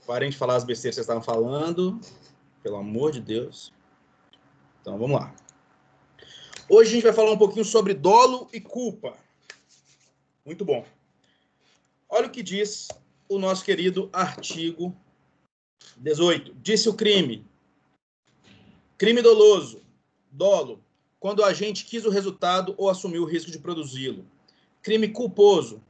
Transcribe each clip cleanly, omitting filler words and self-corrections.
Parem de falar as besteiras que vocês estavam falando. Pelo amor de Deus. Então, vamos lá. Hoje a gente vai falar um pouquinho sobre dolo e culpa. Muito bom. Olha o que diz o nosso querido artigo 18. Disse o crime. Crime doloso. Dolo. Quando o agente quis o resultado ou assumiu o risco de produzi-lo. Crime culposo.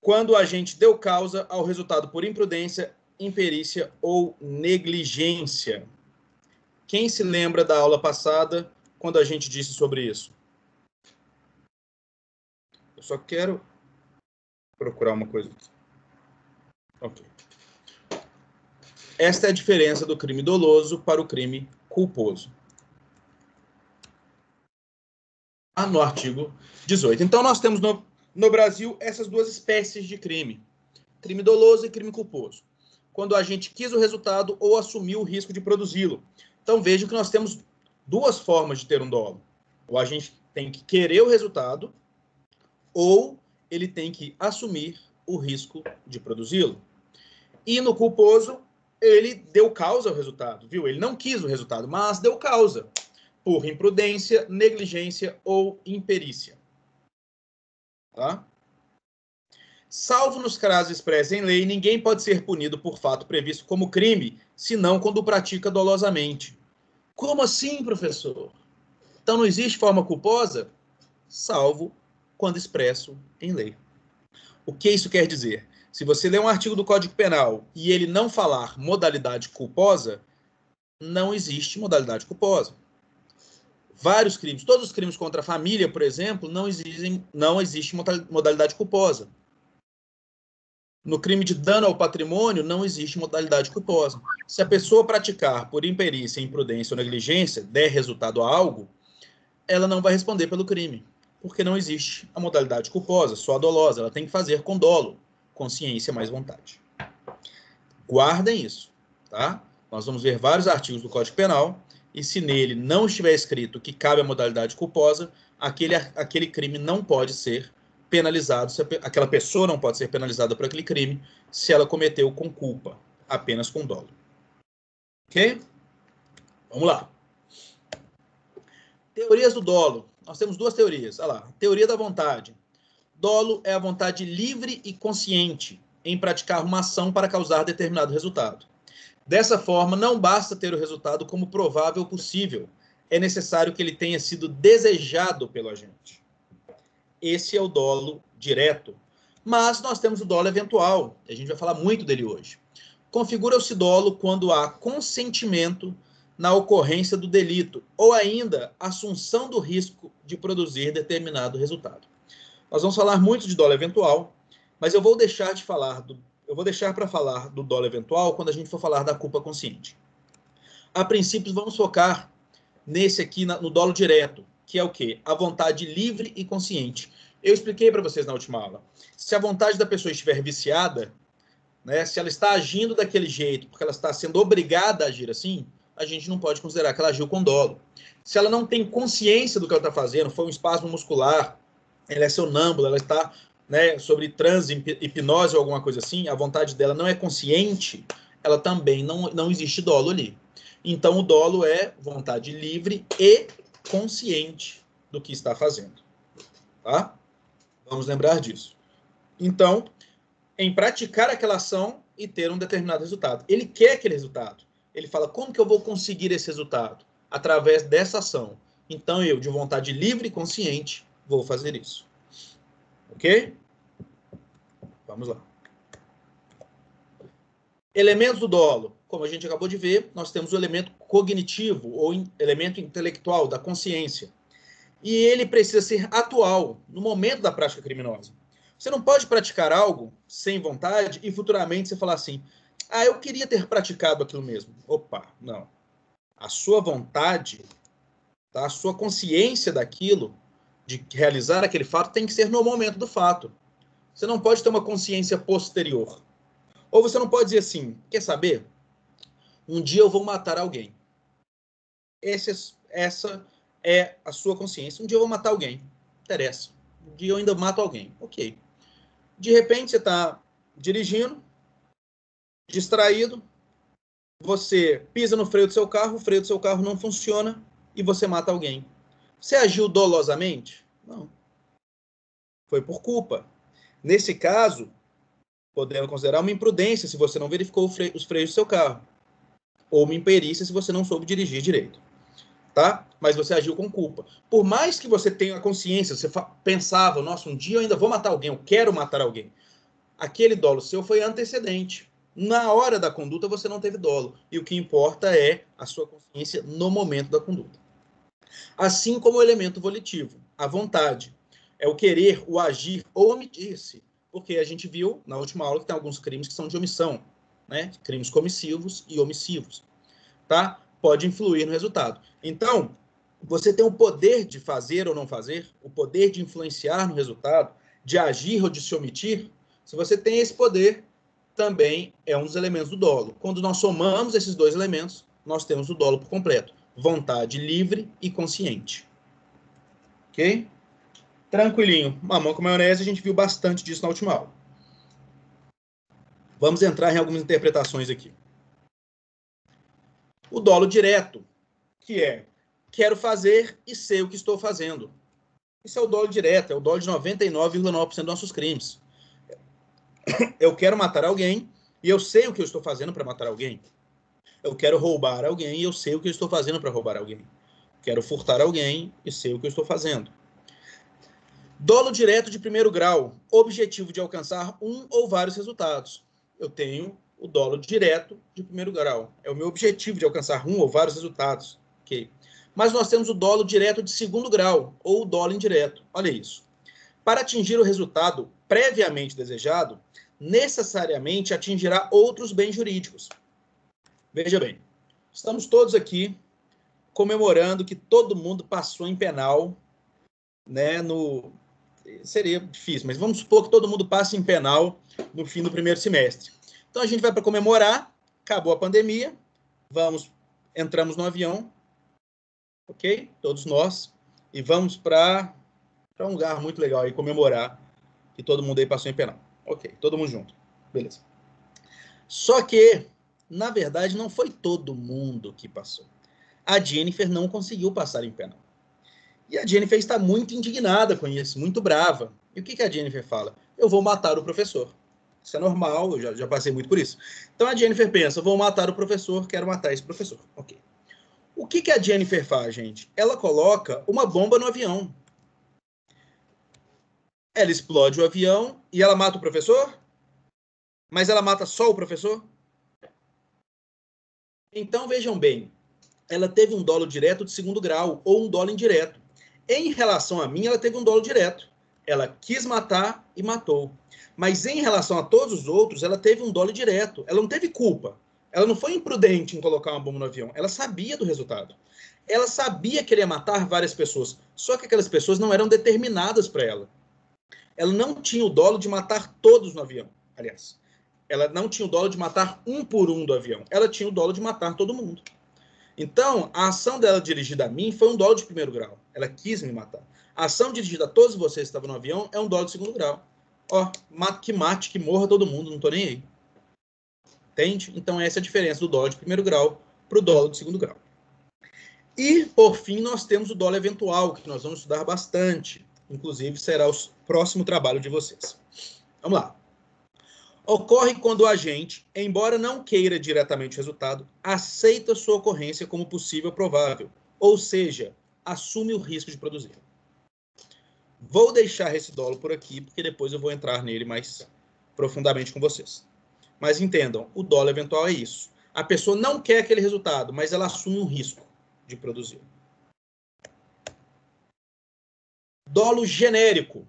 Quando o agente deu causa ao resultado por imprudência, imperícia ou negligência. Quem se lembra da aula passada, quando a gente disse sobre isso? Eu só quero procurar uma coisa aqui. Ok. Esta é a diferença do crime doloso para o crime culposo. No artigo 18. Então, nós temos no Brasil essas duas espécies de crime. Crime doloso e crime culposo. Quando o agente quis o resultado ou assumiu o risco de produzi-lo. Então, vejam que nós temos duas formas de ter um dolo. O agente tem que querer o resultado ou ele tem que assumir o risco de produzi-lo. E no culposo, ele deu causa ao resultado, viu? Ele não quis o resultado, mas deu causa por imprudência, negligência ou imperícia. Tá? Salvo nos casos expressos em lei, ninguém pode ser punido por fato previsto como crime, senão quando o pratica dolosamente. Como assim, professor? Então não existe forma culposa? Salvo quando expresso em lei. O que isso quer dizer? Se você ler um artigo do Código Penal e ele não falar modalidade culposa, não existe modalidade culposa. Vários crimes, todos os crimes contra a família, por exemplo, não existe modalidade culposa. No crime de dano ao patrimônio, não existe modalidade culposa. Se a pessoa praticar por imperícia, imprudência ou negligência, der resultado a algo, ela não vai responder pelo crime, porque não existe a modalidade culposa, só a dolosa. Ela tem que fazer com dolo, consciência mais vontade. Guardem isso, tá? Nós vamos ver vários artigos do Código Penal e se nele não estiver escrito que cabe a modalidade culposa, aquele crime não pode ser penalizado, aquela pessoa não pode ser penalizada por aquele crime se ela cometeu com culpa, apenas com dolo. Ok? Vamos lá. Teorias do dolo. Nós temos duas teorias. Olha lá. Teoria da vontade. Dolo é a vontade livre e consciente em praticar uma ação para causar determinado resultado. Dessa forma, não basta ter o resultado como provável possível. É necessário que ele tenha sido desejado pelo agente. Esse é o dolo direto. Mas nós temos o dolo eventual. A gente vai falar muito dele hoje. Configura-se dolo quando há consentimento na ocorrência do delito ou ainda assunção do risco de produzir determinado resultado. Nós vamos falar muito de dolo eventual, mas eu vou deixar para falar do dolo eventual quando a gente for falar da culpa consciente. A princípio, vamos focar nesse aqui, no dolo direto, que é o quê? A vontade livre e consciente. Eu expliquei para vocês na última aula. Se a vontade da pessoa estiver viciada, né, se ela está agindo daquele jeito, porque ela está sendo obrigada a agir assim, a gente não pode considerar que ela agiu com dolo. Se ela não tem consciência do que ela está fazendo, foi um espasmo muscular, ela é sonâmbula, ela está, né, sobre transe, hipnose ou alguma coisa assim, a vontade dela não é consciente, ela também não existe dolo ali. Então, o dolo é vontade livre e consciente do que está fazendo. Tá? Vamos lembrar disso. Então, em praticar aquela ação e ter um determinado resultado. Ele quer aquele resultado. Ele fala, como que eu vou conseguir esse resultado? Através dessa ação. Então, eu, de vontade livre e consciente, vou fazer isso. Ok? Vamos lá. Elementos do dolo. Como a gente acabou de ver, nós temos o elemento cognitivo ou elemento intelectual da consciência. E ele precisa ser atual, no momento da prática criminosa. Você não pode praticar algo sem vontade e futuramente você falar assim, eu queria ter praticado aquilo mesmo. Opa, não. A sua vontade, tá? A sua consciência daquilo, de realizar aquele fato, tem que ser no momento do fato. Você não pode ter uma consciência posterior. Ou você não pode dizer assim, quer saber? Um dia eu vou matar alguém. Essa é a sua consciência. Um dia eu vou matar alguém. Não interessa. Um dia eu ainda mato alguém. Ok. De repente, você está dirigindo, distraído, você pisa no freio do seu carro, o freio do seu carro não funciona e você mata alguém. Você agiu dolosamente? Não. Foi por culpa. Nesse caso, podemos considerar uma imprudência se você não verificou os freios do seu carro. Ou uma imperícia se você não soube dirigir direito. Tá? Mas você agiu com culpa. Por mais que você tenha a consciência, você pensava, nossa, um dia eu ainda vou matar alguém, eu quero matar alguém. Aquele dolo seu foi antecedente. Na hora da conduta você não teve dolo. E o que importa é a sua consciência no momento da conduta. Assim como o elemento volitivo, a vontade. É o querer, o agir ou omitir-se. Porque a gente viu na última aula que tem alguns crimes que são de omissão, né? Crimes comissivos e omissivos. Tá? Pode influir no resultado. Então, você tem o poder de fazer ou não fazer, o poder de influenciar no resultado, de agir ou de se omitir. Se você tem esse poder, também é um dos elementos do dolo. Quando nós somamos esses dois elementos, nós temos o dolo por completo. Vontade livre e consciente. Ok? Tranquilinho. Mamão com maionese, a gente viu bastante disso na última aula. Vamos entrar em algumas interpretações aqui. O dolo direto, que é quero fazer e sei o que estou fazendo. Isso é o dolo direto, é o dolo de 99,9% dos nossos crimes. Eu quero matar alguém e eu sei o que eu estou fazendo para matar alguém. Eu quero roubar alguém e eu sei o que eu estou fazendo para roubar alguém. Quero furtar alguém e sei o que eu estou fazendo. Dolo direto de primeiro grau, objetivo de alcançar um ou vários resultados. Eu tenho o dolo direto de primeiro grau. É o meu objetivo de alcançar um ou vários resultados. Ok. Mas nós temos o dolo direto de segundo grau, ou o dolo indireto. Olha isso. Para atingir o resultado previamente desejado, necessariamente atingirá outros bens jurídicos. Veja bem, estamos todos aqui comemorando que todo mundo passou em penal, né, seria difícil, mas vamos supor que todo mundo passe em penal no fim do primeiro semestre. Então a gente vai para comemorar, acabou a pandemia, entramos no avião, ok? Todos nós, e vamos para um lugar muito legal aí comemorar que todo mundo aí passou em penal. Ok, todo mundo junto, beleza. Só que, na verdade, não foi todo mundo que passou. A Jennifer não conseguiu passar em penal. E a Jennifer está muito indignada com isso, muito brava. E o que a Jennifer fala? Eu vou matar o professor. Isso é normal, eu já passei muito por isso. Então a Jennifer pensa, vou matar o professor, quero matar esse professor. Ok. O que a Jennifer faz, gente? Ela coloca uma bomba no avião. Ela explode o avião e ela mata o professor? Mas ela mata só o professor? Então, vejam bem, ela teve um dolo direto de segundo grau ou um dolo indireto. Em relação a mim, ela teve um dolo direto. Ela quis matar e matou. Mas em relação a todos os outros, ela teve um dolo direto. Ela não teve culpa. Ela não foi imprudente em colocar uma bomba no avião. Ela sabia do resultado. Ela sabia que ele ia matar várias pessoas. Só que aquelas pessoas não eram determinadas para ela. Ela não tinha o dolo de matar todos no avião. Aliás, ela não tinha o dolo de matar um por um do avião. Ela tinha o dolo de matar todo mundo. Então, a ação dela dirigida a mim foi um dolo de primeiro grau. Ela quis me matar. A ação dirigida a todos vocês que estavam no avião é um dolo de segundo grau. Ó, mate, que morra todo mundo, não tô nem aí. Entende? Então, essa é a diferença do dolo de primeiro grau para o dolo de segundo grau. E, por fim, nós temos o dolo eventual, que nós vamos estudar bastante. Inclusive, será o próximo trabalho de vocês. Vamos lá. Ocorre quando o agente, embora não queira diretamente o resultado, aceita sua ocorrência como possível provável, ou seja, assume o risco de produzir. Vou deixar esse dolo por aqui, porque depois eu vou entrar nele mais profundamente com vocês. Mas entendam, o dolo eventual é isso. A pessoa não quer aquele resultado, mas ela assume um risco de produzir. Dolo genérico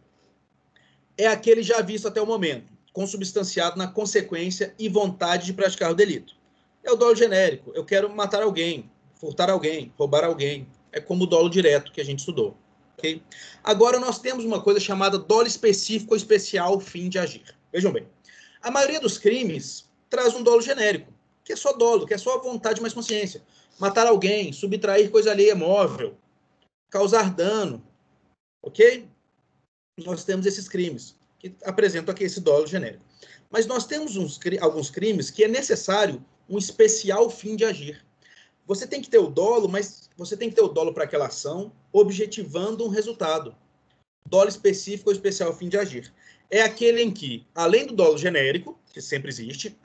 é aquele já visto até o momento, consubstanciado na consequência e vontade de praticar o delito. É o dolo genérico. Eu quero matar alguém, furtar alguém, roubar alguém. É como o dolo direto que a gente estudou. Okay? Agora nós temos uma coisa chamada dolo específico ou especial fim de agir. Vejam bem. A maioria dos crimes traz um dolo genérico, que é só dolo, que é só vontade mais consciência. Matar alguém, subtrair coisa alheia móvel, causar dano. Ok? Nós temos esses crimes, que apresentam aqui esse dolo genérico. Mas nós temos alguns crimes que é necessário um especial fim de agir. Você tem que ter o dolo, mas você tem que ter o dolo para aquela ação, objetivando um resultado. Dolo específico ou especial fim de agir. É aquele em que, além do dolo genérico, que sempre existe,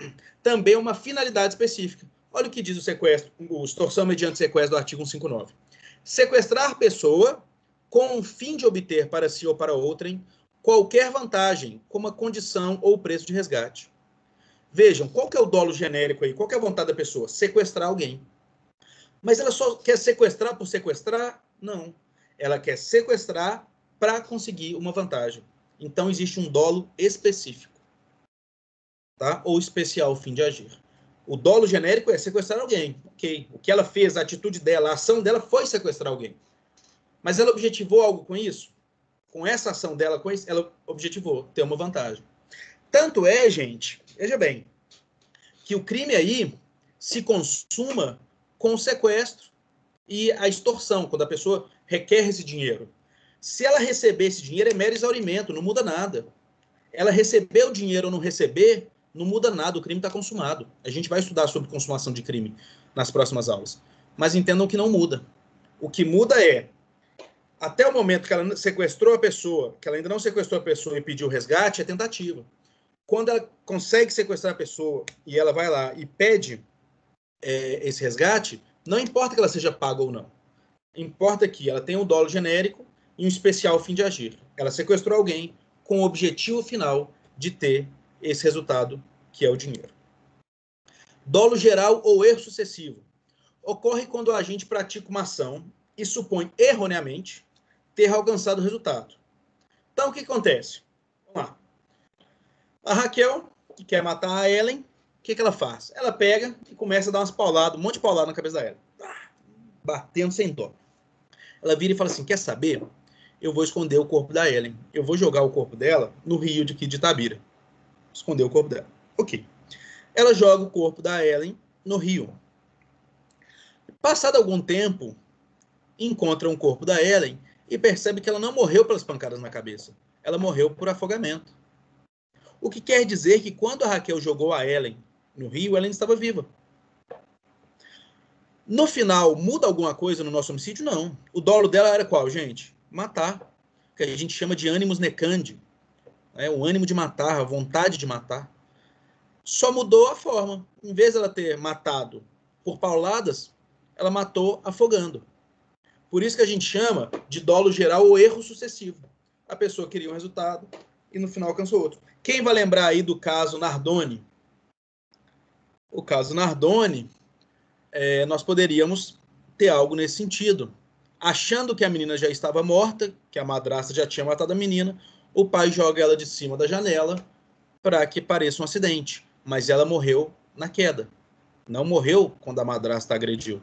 também uma finalidade específica. Olha o que diz o sequestro, o extorsão mediante sequestro do artigo 159. Sequestrar pessoa com o fim de obter para si ou para outrem qualquer vantagem, como a condição ou preço de resgate. Vejam, qual que é o dolo genérico aí? Qual que é a vontade da pessoa? Sequestrar alguém. Mas ela só quer sequestrar por sequestrar? Não. Ela quer sequestrar para conseguir uma vantagem. Então, existe um dolo específico, tá? Ou especial fim de agir. O dolo genérico é sequestrar alguém. Ok. O que ela fez, a atitude dela, a ação dela foi sequestrar alguém. Mas ela objetivou algo com isso? Com essa ação dela, com isso, ela objetivou ter uma vantagem. Tanto é, gente, veja bem, que o crime aí se consuma com o sequestro e a extorsão, quando a pessoa requer esse dinheiro. Se ela receber esse dinheiro, é mero exaurimento, não muda nada. Ela receber o dinheiro ou não receber, não muda nada, o crime está consumado. A gente vai estudar sobre consumação de crime nas próximas aulas. Mas entendam que não muda. O que muda é, até o momento que ela sequestrou a pessoa, que ela ainda não sequestrou a pessoa e pediu resgate, é tentativa. Quando ela consegue sequestrar a pessoa e ela vai lá e pede esse resgate, não importa que ela seja paga ou não. Importa que ela tenha um dolo genérico e um especial fim de agir. Ela sequestrou alguém com o objetivo final de ter esse resultado, que é o dinheiro. Dolo geral ou erro sucessivo. Ocorre quando o agente pratica uma ação e supõe erroneamente ter alcançado o resultado. Então, o que acontece? Vamos lá. A Raquel, que quer matar a Ellen, o que ela faz? Ela pega e começa a dar umas pauladas, um monte de paulada na cabeça da Ellen. Batendo sem dó. Ela vira e fala assim, quer saber? Eu vou esconder o corpo da Ellen. Eu vou jogar o corpo dela no rio de Itabira. Esconder o corpo dela. Ok. Ela joga o corpo da Ellen no rio. Passado algum tempo, encontra um corpo da Ellen e percebe que ela não morreu pelas pancadas na cabeça. Ela morreu por afogamento. O que quer dizer que quando a Raquel jogou a Ellen no rio, Ellen estava viva. No final, muda alguma coisa no nosso homicídio? Não. O dolo dela era qual, gente? Matar. Que a gente chama de ânimos necandi. O ânimo de matar, a vontade de matar. Só mudou a forma. Em vez de ela ter matado por pauladas, ela matou afogando. Por isso que a gente chama de dolo geral ou erro sucessivo. A pessoa queria um resultado e no final alcançou outro. Quem vai lembrar aí do caso Nardoni? O caso Nardoni, nós poderíamos ter algo nesse sentido. Achando que a menina já estava morta, que a madrasta já tinha matado a menina, o pai joga ela de cima da janela para que pareça um acidente. Mas ela morreu na queda. Não morreu quando a madrasta agrediu.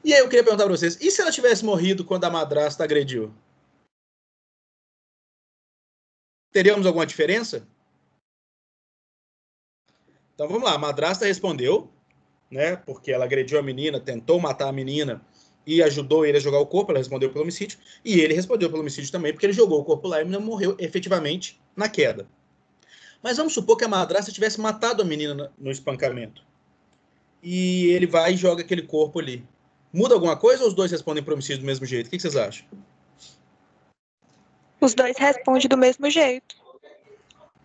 E aí eu queria perguntar para vocês, e se ela tivesse morrido quando a madrasta agrediu? Teríamos alguma diferença? Então vamos lá, a madrasta respondeu, né, porque ela agrediu a menina, tentou matar a menina e ajudou ele a jogar o corpo, ela respondeu pelo homicídio, e ele respondeu pelo homicídio também, porque ele jogou o corpo lá e a menina morreu efetivamente na queda. Mas vamos supor que a madrasta tivesse matado a menina no espancamento. E ele vai e joga aquele corpo ali. Muda alguma coisa ou os dois respondem por homicídio do mesmo jeito? O que vocês acham? Os dois respondem do mesmo jeito.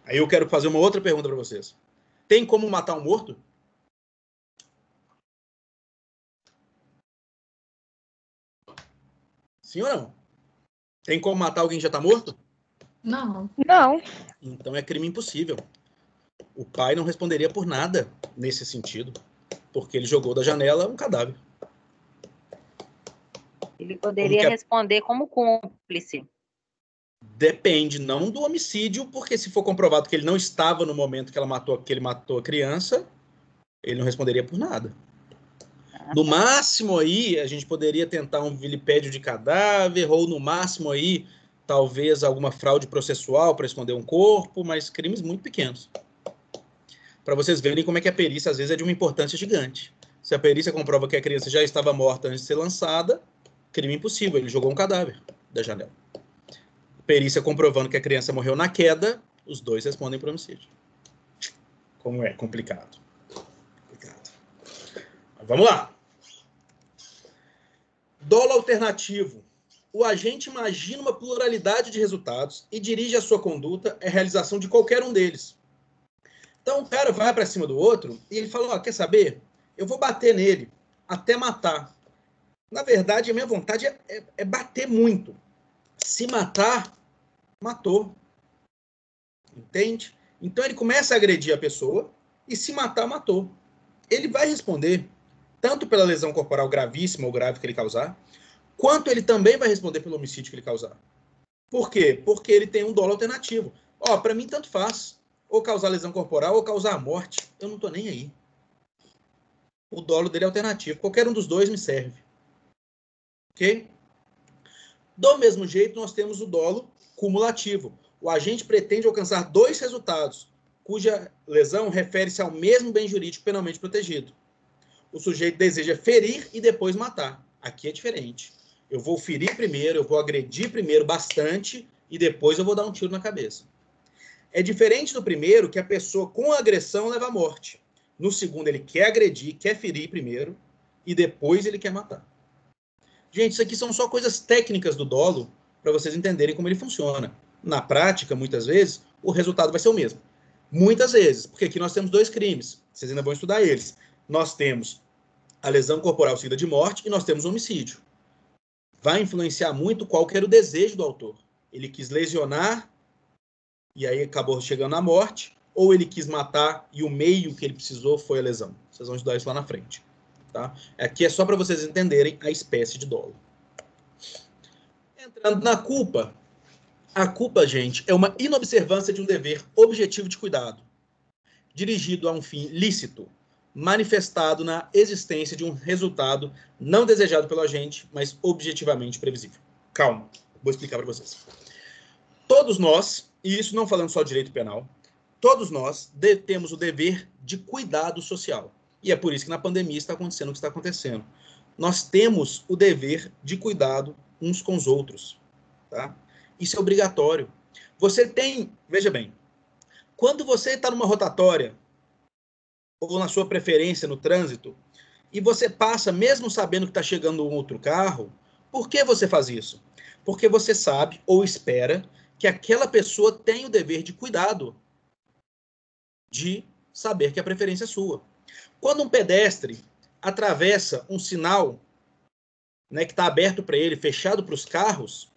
Aí eu quero fazer uma outra pergunta para vocês. Tem como matar um morto? Sim ou não? Tem como matar alguém que já está morto? Não. Não. Então é crime impossível. O pai não responderia por nada nesse sentido, porque ele jogou da janela um cadáver. Ele poderia responder como cúmplice. Depende, não do homicídio, porque se for comprovado que ele não estava no momento que ele matou a criança, ele não responderia por nada. No máximo aí, a gente poderia tentar um vilipédio de cadáver, ou no máximo aí, talvez alguma fraude processual para esconder um corpo, mas crimes muito pequenos. Para vocês verem como é que a perícia, às vezes, é de uma importância gigante. Se a perícia comprova que a criança já estava morta antes de ser lançada, crime impossível, ele jogou um cadáver da janela. perícia comprovando que a criança morreu na queda, os dois respondem por homicídio. Como é complicado. Mas vamos lá. Dolo alternativo. O agente imagina uma pluralidade de resultados e dirige a sua conduta à realização de qualquer um deles. Então o cara vai para cima do outro e ele fala, quer saber? Eu vou bater nele até matar. Na verdade, a minha vontade é bater muito. Se matar, matou. Entende? Então ele começa a agredir a pessoa e se matar, matou. Ele vai responder tanto pela lesão corporal gravíssima ou grave que ele causar, quanto ele também vai responder pelo homicídio que ele causar. Por quê? Porque ele tem um dolo alternativo. Para mim, tanto faz. Ou causar lesão corporal ou causar a morte. Eu não tô nem aí. O dolo dele é alternativo. Qualquer um dos dois me serve. Ok? Do mesmo jeito, nós temos o dolo cumulativo. O agente pretende alcançar dois resultados, cuja lesão refere-se ao mesmo bem jurídico penalmente protegido. O sujeito deseja ferir e depois matar. Aqui é diferente. Eu vou ferir primeiro, eu vou agredir primeiro bastante e depois eu vou dar um tiro na cabeça. É diferente do primeiro, que a pessoa com a agressão leva à morte. No segundo, ele quer agredir, quer ferir primeiro e depois ele quer matar. Gente, isso aqui são só coisas técnicas do dolo para vocês entenderem como ele funciona. Na prática, muitas vezes, o resultado vai ser o mesmo. Muitas vezes, porque aqui nós temos dois crimes. Vocês ainda vão estudar eles. Nós temos a lesão corporal seguida de morte e nós temos o homicídio. Vai influenciar muito qual que era o desejo do autor. Ele quis lesionar e aí acabou chegando à morte, ou ele quis matar e o meio que ele precisou foi a lesão. Vocês vão estudar isso lá na frente. Tá? Aqui é só para vocês entenderem a espécie de dolo. Entrando na culpa. A culpa, gente, é uma inobservância de um dever objetivo de cuidado, dirigido a um fim lícito, manifestado na existência de um resultado não desejado pelo agente, mas objetivamente previsível. Calma, vou explicar para vocês. Todos nós, e isso não falando só de direito penal, todos nós temos o dever de cuidado social. E é por isso que na pandemia está acontecendo o que está acontecendo. Nós temos o dever de cuidado uns com os outros. Tá? Isso é obrigatório. Você tem, veja bem, quando você está numa rotatória, ou na sua preferência no trânsito, e você passa mesmo sabendo que está chegando um outro carro, por que você faz isso? Porque você sabe ou espera que aquela pessoa tem o dever de cuidado, de saber que a preferência é sua. Quando um pedestre atravessa um sinal, né, que está aberto para ele, fechado para os carros,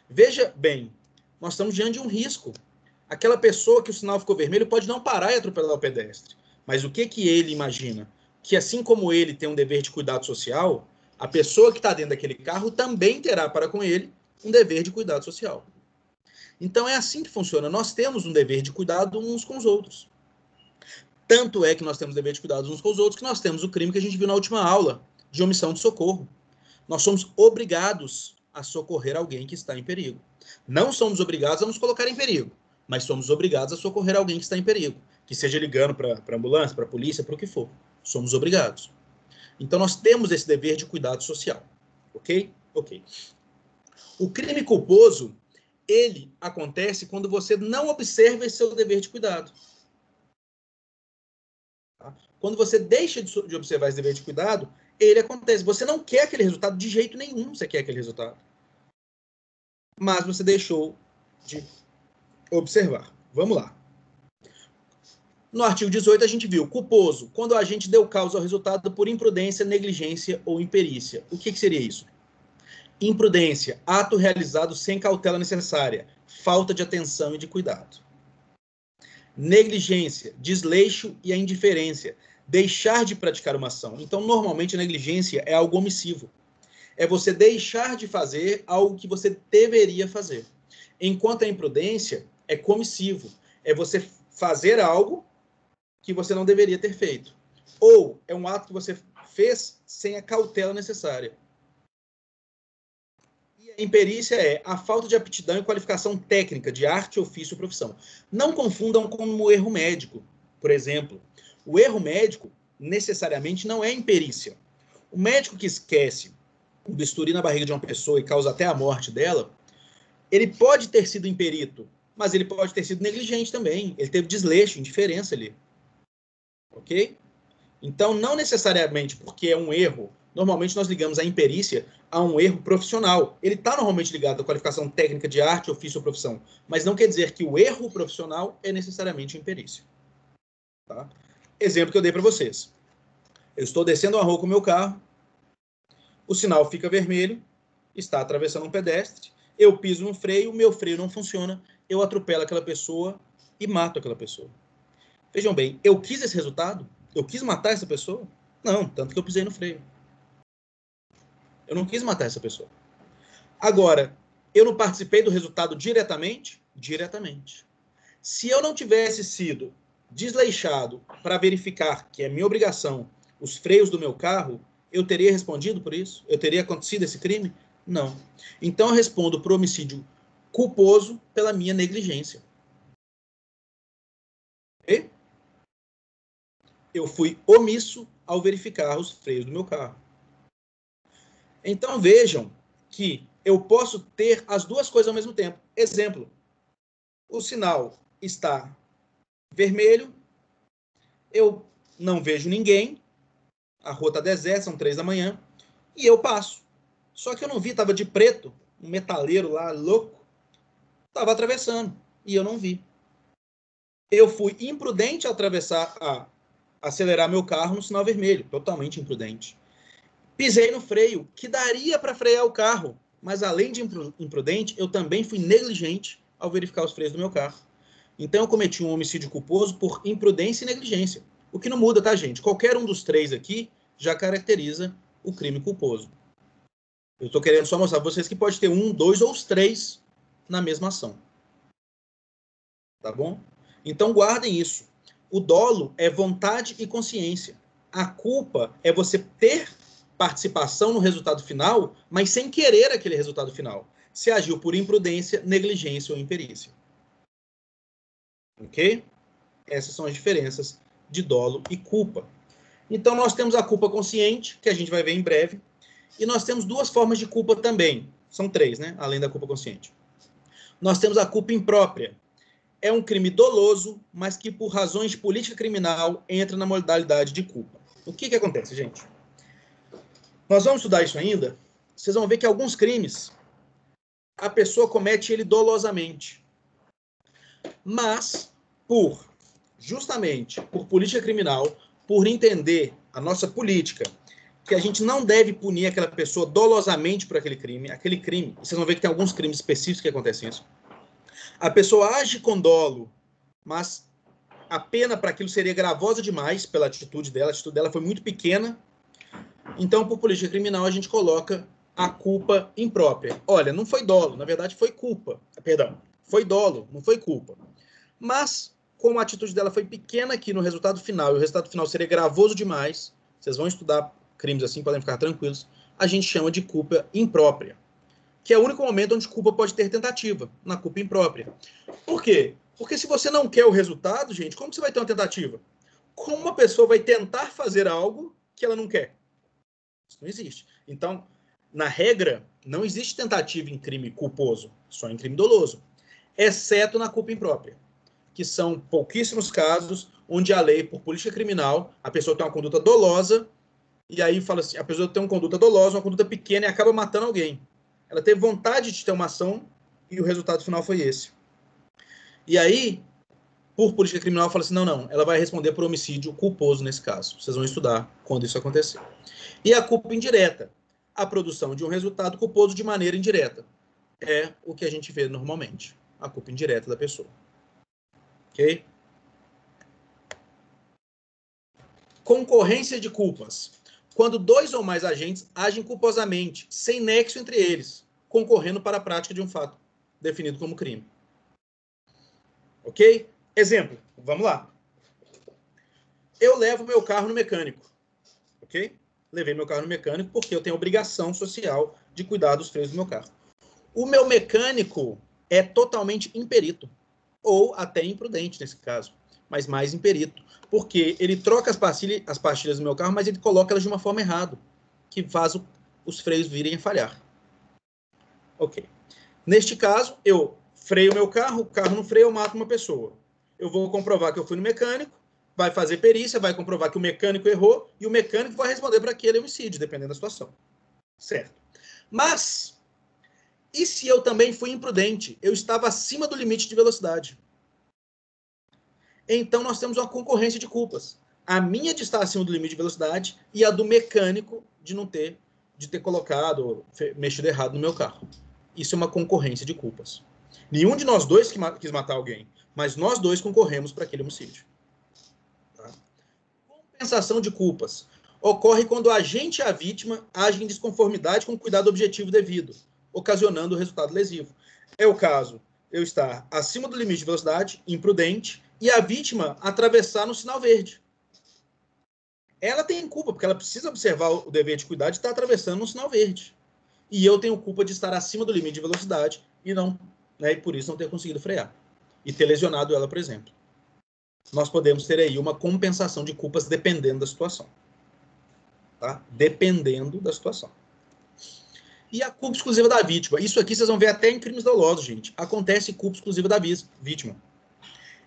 veja bem, nós estamos diante de um risco. Aquela pessoa que o sinal ficou vermelho pode não parar e atropelar o pedestre. Mas o que ele imagina? Que assim como ele tem um dever de cuidado social, a pessoa que está dentro daquele carro também terá para com ele um dever de cuidado social. Então é assim que funciona. Nós temos um dever de cuidado uns com os outros. Tanto é que nós temos dever de cuidado uns com os outros que nós temos o crime que a gente viu na última aula, de omissão de socorro. Nós somos obrigados a socorrer alguém que está em perigo. Não somos obrigados a nos colocar em perigo, mas somos obrigados a socorrer alguém que está em perigo, que seja ligando para a ambulância, para a polícia, para o que for. Somos obrigados. Então nós temos esse dever de cuidado social. Ok? Ok. O crime culposo, ele acontece quando você não observa esse seu dever de cuidado. Tá? Quando você deixa de observar esse dever de cuidado, ele acontece. Você não quer aquele resultado de jeito nenhum, você quer aquele resultado. Mas você deixou de observar. Vamos lá. No artigo 18, a gente viu culposo, quando o agente deu causa ao resultado por imprudência, negligência ou imperícia. O que seria isso? Imprudência, ato realizado sem cautela necessária, falta de atenção e de cuidado. Negligência, desleixo e a indiferença, deixar de praticar uma ação. Então, normalmente, a negligência é algo omissivo. É você deixar de fazer algo que você deveria fazer. Enquanto a imprudência é comissivo. É você fazer algo que você não deveria ter feito. Ou é um ato que você fez sem a cautela necessária. E a imperícia é a falta de aptidão e qualificação técnica de arte, ofício ou profissão. Não confundam com o erro médico, por exemplo. O erro médico, necessariamente, não é imperícia. O médico que esquece o bisturi na barriga de uma pessoa e causa até a morte dela, Ele pode ter sido imperito, mas ele pode ter sido negligente também. Ele teve desleixo, indiferença ali. Ok? Então, não necessariamente porque é um erro, normalmente nós ligamos a imperícia a um erro profissional. Ele está normalmente ligado à qualificação técnica de arte, ofício ou profissão, mas não quer dizer que o erro profissional é necessariamente imperícia. Tá? Exemplo que eu dei para vocês. Eu estou descendo a rua com o meu carro, o sinal fica vermelho, está atravessando um pedestre, eu piso no freio, o meu freio não funciona, eu atropelo aquela pessoa e mato aquela pessoa. Vejam bem, eu quis esse resultado? Eu quis matar essa pessoa? Não, tanto que eu pisei no freio. Eu não quis matar essa pessoa. Agora, eu não participei do resultado diretamente? Diretamente. Se eu não tivesse sido desleixado para verificar que é minha obrigação os freios do meu carro, eu teria respondido por isso? Eu teria acontecido esse crime? Não. Então eu respondo por homicídio culposo pela minha negligência. Ok? Eu fui omisso ao verificar os freios do meu carro. Então vejam que eu posso ter as duas coisas ao mesmo tempo. Exemplo, o sinal está vermelho, eu não vejo ninguém, a rua está deserta, são 3 da manhã, e eu passo. Só que eu não vi, estava de preto, um metaleiro lá, louco, estava atravessando, e eu não vi. Eu fui imprudente ao acelerar meu carro no sinal vermelho, totalmente imprudente. Pisei no freio, que daria para frear o carro, mas além de imprudente, eu também fui negligente ao verificar os freios do meu carro. Então eu cometi um homicídio culposo por imprudência e negligência. O que não muda, tá, gente? Qualquer um dos três aqui já caracteriza o crime culposo. Eu estou querendo só mostrar para vocês que pode ter um, dois ou os três na mesma ação. Tá bom? Então guardem isso. O dolo é vontade e consciência. A culpa é você ter participação no resultado final, mas sem querer aquele resultado final. Se agiu por imprudência, negligência ou imperícia. Ok? Essas são as diferenças de dolo e culpa. Então, nós temos a culpa consciente, que a gente vai ver em breve, e nós temos duas formas de culpa também. São três, né? Além da culpa consciente. Nós temos a culpa imprópria. É um crime doloso, mas que, por razões de política criminal, entra na modalidade de culpa. O que acontece, gente? Nós vamos estudar isso ainda. Vocês vão ver que alguns crimes a pessoa comete ele dolosamente. Mas, justamente por política criminal, por entender a nossa política, que a gente não deve punir aquela pessoa dolosamente por aquele crime, vocês vão ver que tem alguns crimes específicos que acontecem isso. A pessoa age com dolo, mas a pena para aquilo seria gravosa demais pela atitude dela. A atitude dela foi muito pequena. Então, por política criminal, a gente coloca a culpa imprópria. Olha, não foi dolo, na verdade foi culpa. Perdão, foi dolo, não foi culpa. Mas, como a atitude dela foi pequena aqui no resultado final, e o resultado final seria gravoso demais, vocês vão estudar crimes assim, podem ficar tranquilos, a gente chama de culpa imprópria, que é o único momento onde culpa pode ter tentativa, na culpa imprópria. Por quê? Porque se você não quer o resultado, gente, como você vai ter uma tentativa? Como uma pessoa vai tentar fazer algo que ela não quer? Isso não existe. Então, na regra, não existe tentativa em crime culposo, só em crime doloso, exceto na culpa imprópria, que são pouquíssimos casos onde a lei, por política criminal, a pessoa tem uma conduta dolosa, e aí fala assim, a pessoa tem uma conduta dolosa, uma conduta pequena e acaba matando alguém. Ela teve vontade de ter uma ação e o resultado final foi esse. E aí, por política criminal, fala assim, não, ela vai responder por homicídio culposo nesse caso. Vocês vão estudar quando isso acontecer. E a culpa indireta, a produção de um resultado culposo de maneira indireta. É o que a gente vê normalmente, a culpa indireta da pessoa. Ok? Concorrência de culpas. Quando dois ou mais agentes agem culposamente, sem nexo entre eles, concorrendo para a prática de um fato definido como crime. Ok? Exemplo, vamos lá. Eu levo meu carro no mecânico. Ok? Levei meu carro no mecânico porque eu tenho obrigação social de cuidar dos freios do meu carro. O meu mecânico é totalmente imperito, ou até imprudente nesse caso, mas mais imperito, porque ele troca as pastilhas do meu carro, mas ele coloca elas de uma forma errada, que faz os freios virem a falhar. Ok. Neste caso, eu freio meu carro, o carro não freia, eu mato uma pessoa. Eu vou comprovar que eu fui no mecânico, vai fazer perícia, vai comprovar que o mecânico errou e o mecânico vai responder para aquele homicídio, dependendo da situação. Certo. Mas, e se eu também fui imprudente? Eu estava acima do limite de velocidade. Então, nós temos uma concorrência de culpas. A minha de estar acima do limite de velocidade e a do mecânico de ter colocado, mexido errado no meu carro. Isso é uma concorrência de culpas. Nenhum de nós dois quis matar alguém, mas nós dois concorremos para aquele homicídio. Tá? Compensação de culpas ocorre quando o agente e a vítima agem em desconformidade com o cuidado objetivo devido, ocasionando o resultado lesivo. É o caso eu estar acima do limite de velocidade, imprudente, e a vítima atravessar no sinal verde. Ela tem culpa, porque ela precisa observar o dever de cuidado de estar atravessando no sinal verde. E eu tenho culpa de estar acima do limite de velocidade e não, né, e por isso não ter conseguido frear. E ter lesionado ela, por exemplo. Nós podemos ter aí uma compensação de culpas dependendo da situação. Tá? Dependendo da situação. E a culpa exclusiva da vítima. Isso aqui vocês vão ver até em crimes dolosos, gente. Acontece culpa exclusiva da vítima.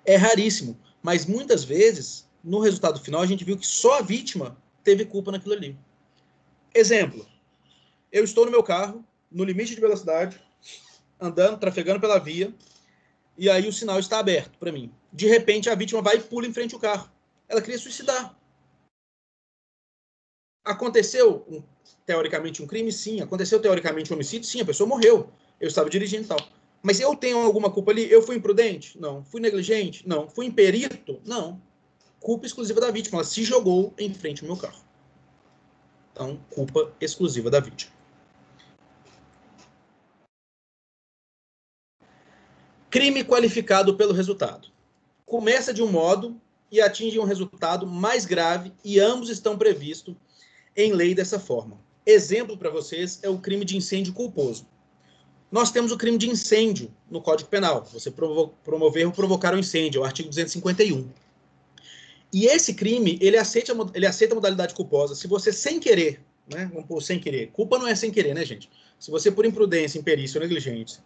É raríssimo, mas muitas vezes, no resultado final, a gente viu que só a vítima teve culpa naquilo ali. Exemplo. Eu estou no meu carro, no limite de velocidade, andando, trafegando pela via, e aí o sinal está aberto para mim. De repente, a vítima vai e pula em frente ao carro. Ela queria suicidar. Aconteceu, teoricamente, um crime? Sim. Aconteceu, teoricamente, um homicídio? Sim, a pessoa morreu. Eu estava dirigindo e tal. Mas eu tenho alguma culpa ali? Eu fui imprudente? Não. Fui negligente? Não. Fui imperito? Não. Culpa exclusiva da vítima. Ela se jogou em frente ao meu carro. Então, culpa exclusiva da vítima. Crime qualificado pelo resultado. Começa de um modo e atinge um resultado mais grave e ambos estão previstos em lei dessa forma. Exemplo para vocês é o crime de incêndio culposo. Nós temos o crime de incêndio no Código Penal. Você promover ou provocar um incêndio, é o artigo 251. E esse crime, ele aceita a modalidade culposa. Se você sem querer, né, vamos pôr sem querer, culpa não é sem querer, né, gente? Se você por imprudência, imperícia ou negligência,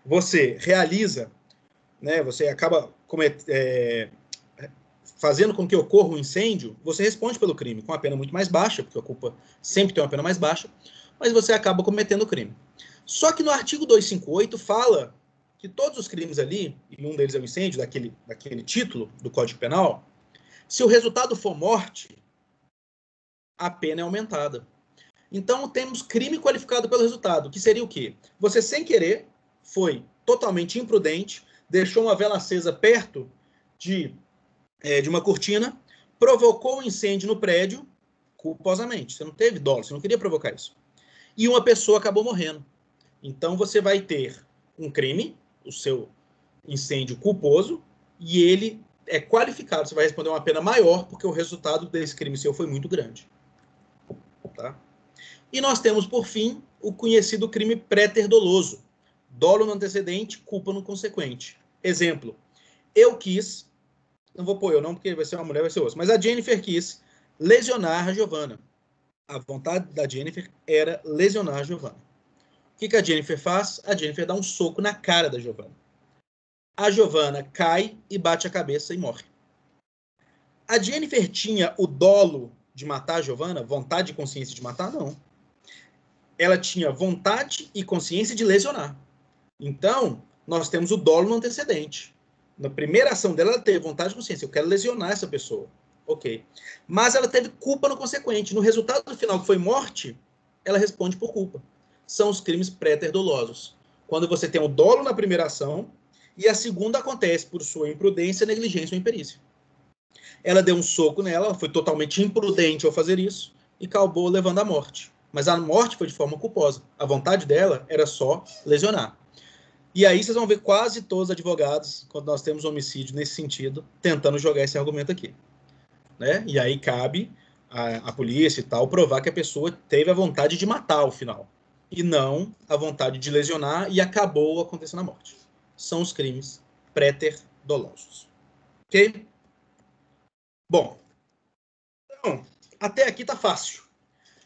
você realiza, né, você acaba fazendo com que ocorra um incêndio, você responde pelo crime com uma pena muito mais baixa, porque a culpa sempre tem uma pena mais baixa, mas você acaba cometendo o crime. Só que no artigo 258 fala que todos os crimes ali, e um deles é o incêndio, daquele título do Código Penal, se o resultado for morte, a pena é aumentada. Então, temos crime qualificado pelo resultado, que seria o quê? Você, sem querer, foi totalmente imprudente, deixou uma vela acesa perto de uma cortina, provocou um incêndio no prédio, culposamente. Você não teve dolo, você não queria provocar isso. E uma pessoa acabou morrendo. Então, você vai ter um crime, o seu incêndio culposo, e ele é qualificado. Você vai responder uma pena maior, porque o resultado desse crime seu foi muito grande. Tá? E nós temos, por fim, o conhecido crime pré-ter-doloso. Dolo no antecedente, culpa no consequente. Exemplo, eu quis, não vou pôr eu não, porque vai ser uma mulher, vai ser outra, mas a Jennifer quis lesionar a Giovanna. A vontade da Jennifer era lesionar a Giovanna. O que a Jennifer faz? A Jennifer dá um soco na cara da Giovanna. A Giovanna cai e bate a cabeça e morre. A Jennifer tinha o dolo de matar a Giovanna? Vontade e consciência de matar? Não. Ela tinha vontade e consciência de lesionar. Então, nós temos o dolo no antecedente. Na primeira ação dela, ela teve vontade e consciência. Eu quero lesionar essa pessoa. Ok. Mas ela teve culpa no consequente. No resultado final, que foi morte, ela responde por culpa. São os crimes pré-ter-dolosos. Quando você tem o dolo na primeira ação e a segunda acontece por sua imprudência, negligência ou imperícia. Ela deu um soco nela, ela foi totalmente imprudente ao fazer isso e acabou levando à morte. Mas a morte foi de forma culposa. A vontade dela era só lesionar. E aí vocês vão ver quase todos os advogados, quando nós temos homicídio nesse sentido, tentando jogar esse argumento aqui. Né? E aí cabe a polícia e tal provar que a pessoa teve a vontade de matar ao final. E não a vontade de lesionar e acabou acontecendo a morte. São os crimes pré-ter-dolosos. Ok? Bom, então, até aqui tá fácil.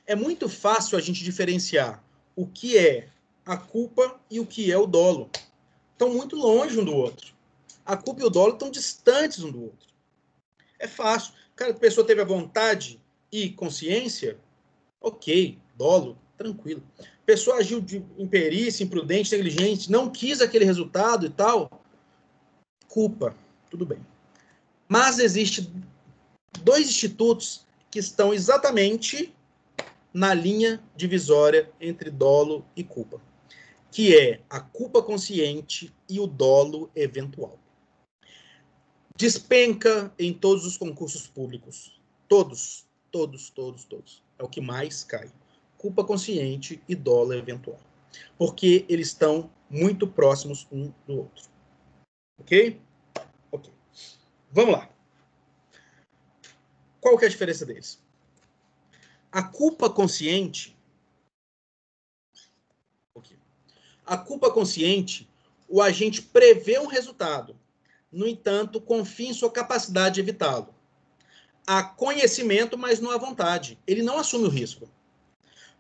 É muito fácil a gente diferenciar o que é a culpa e o que é o dolo. Estão muito longe um do outro. A culpa e o dolo estão distantes um do outro. É fácil. Cara, a pessoa teve a vontade e consciência, ok, dolo, tranquilo. A pessoa agiu de imperícia, imprudente, negligente, não quis aquele resultado e tal, culpa, tudo bem. Mas existe dois institutos que estão exatamente na linha divisória entre dolo e culpa, que é a culpa consciente e o dolo eventual. Despenca em todos os concursos públicos. Todos. É o que mais cai. Culpa consciente e dolo eventual. Porque eles estão muito próximos um do outro. Ok? Ok. Vamos lá. Qual que é a diferença deles? A culpa consciente... Okay. A culpa consciente, o agente prevê um resultado. No entanto, confia em sua capacidade de evitá-lo. Há conhecimento, mas não há vontade. Ele não assume o risco.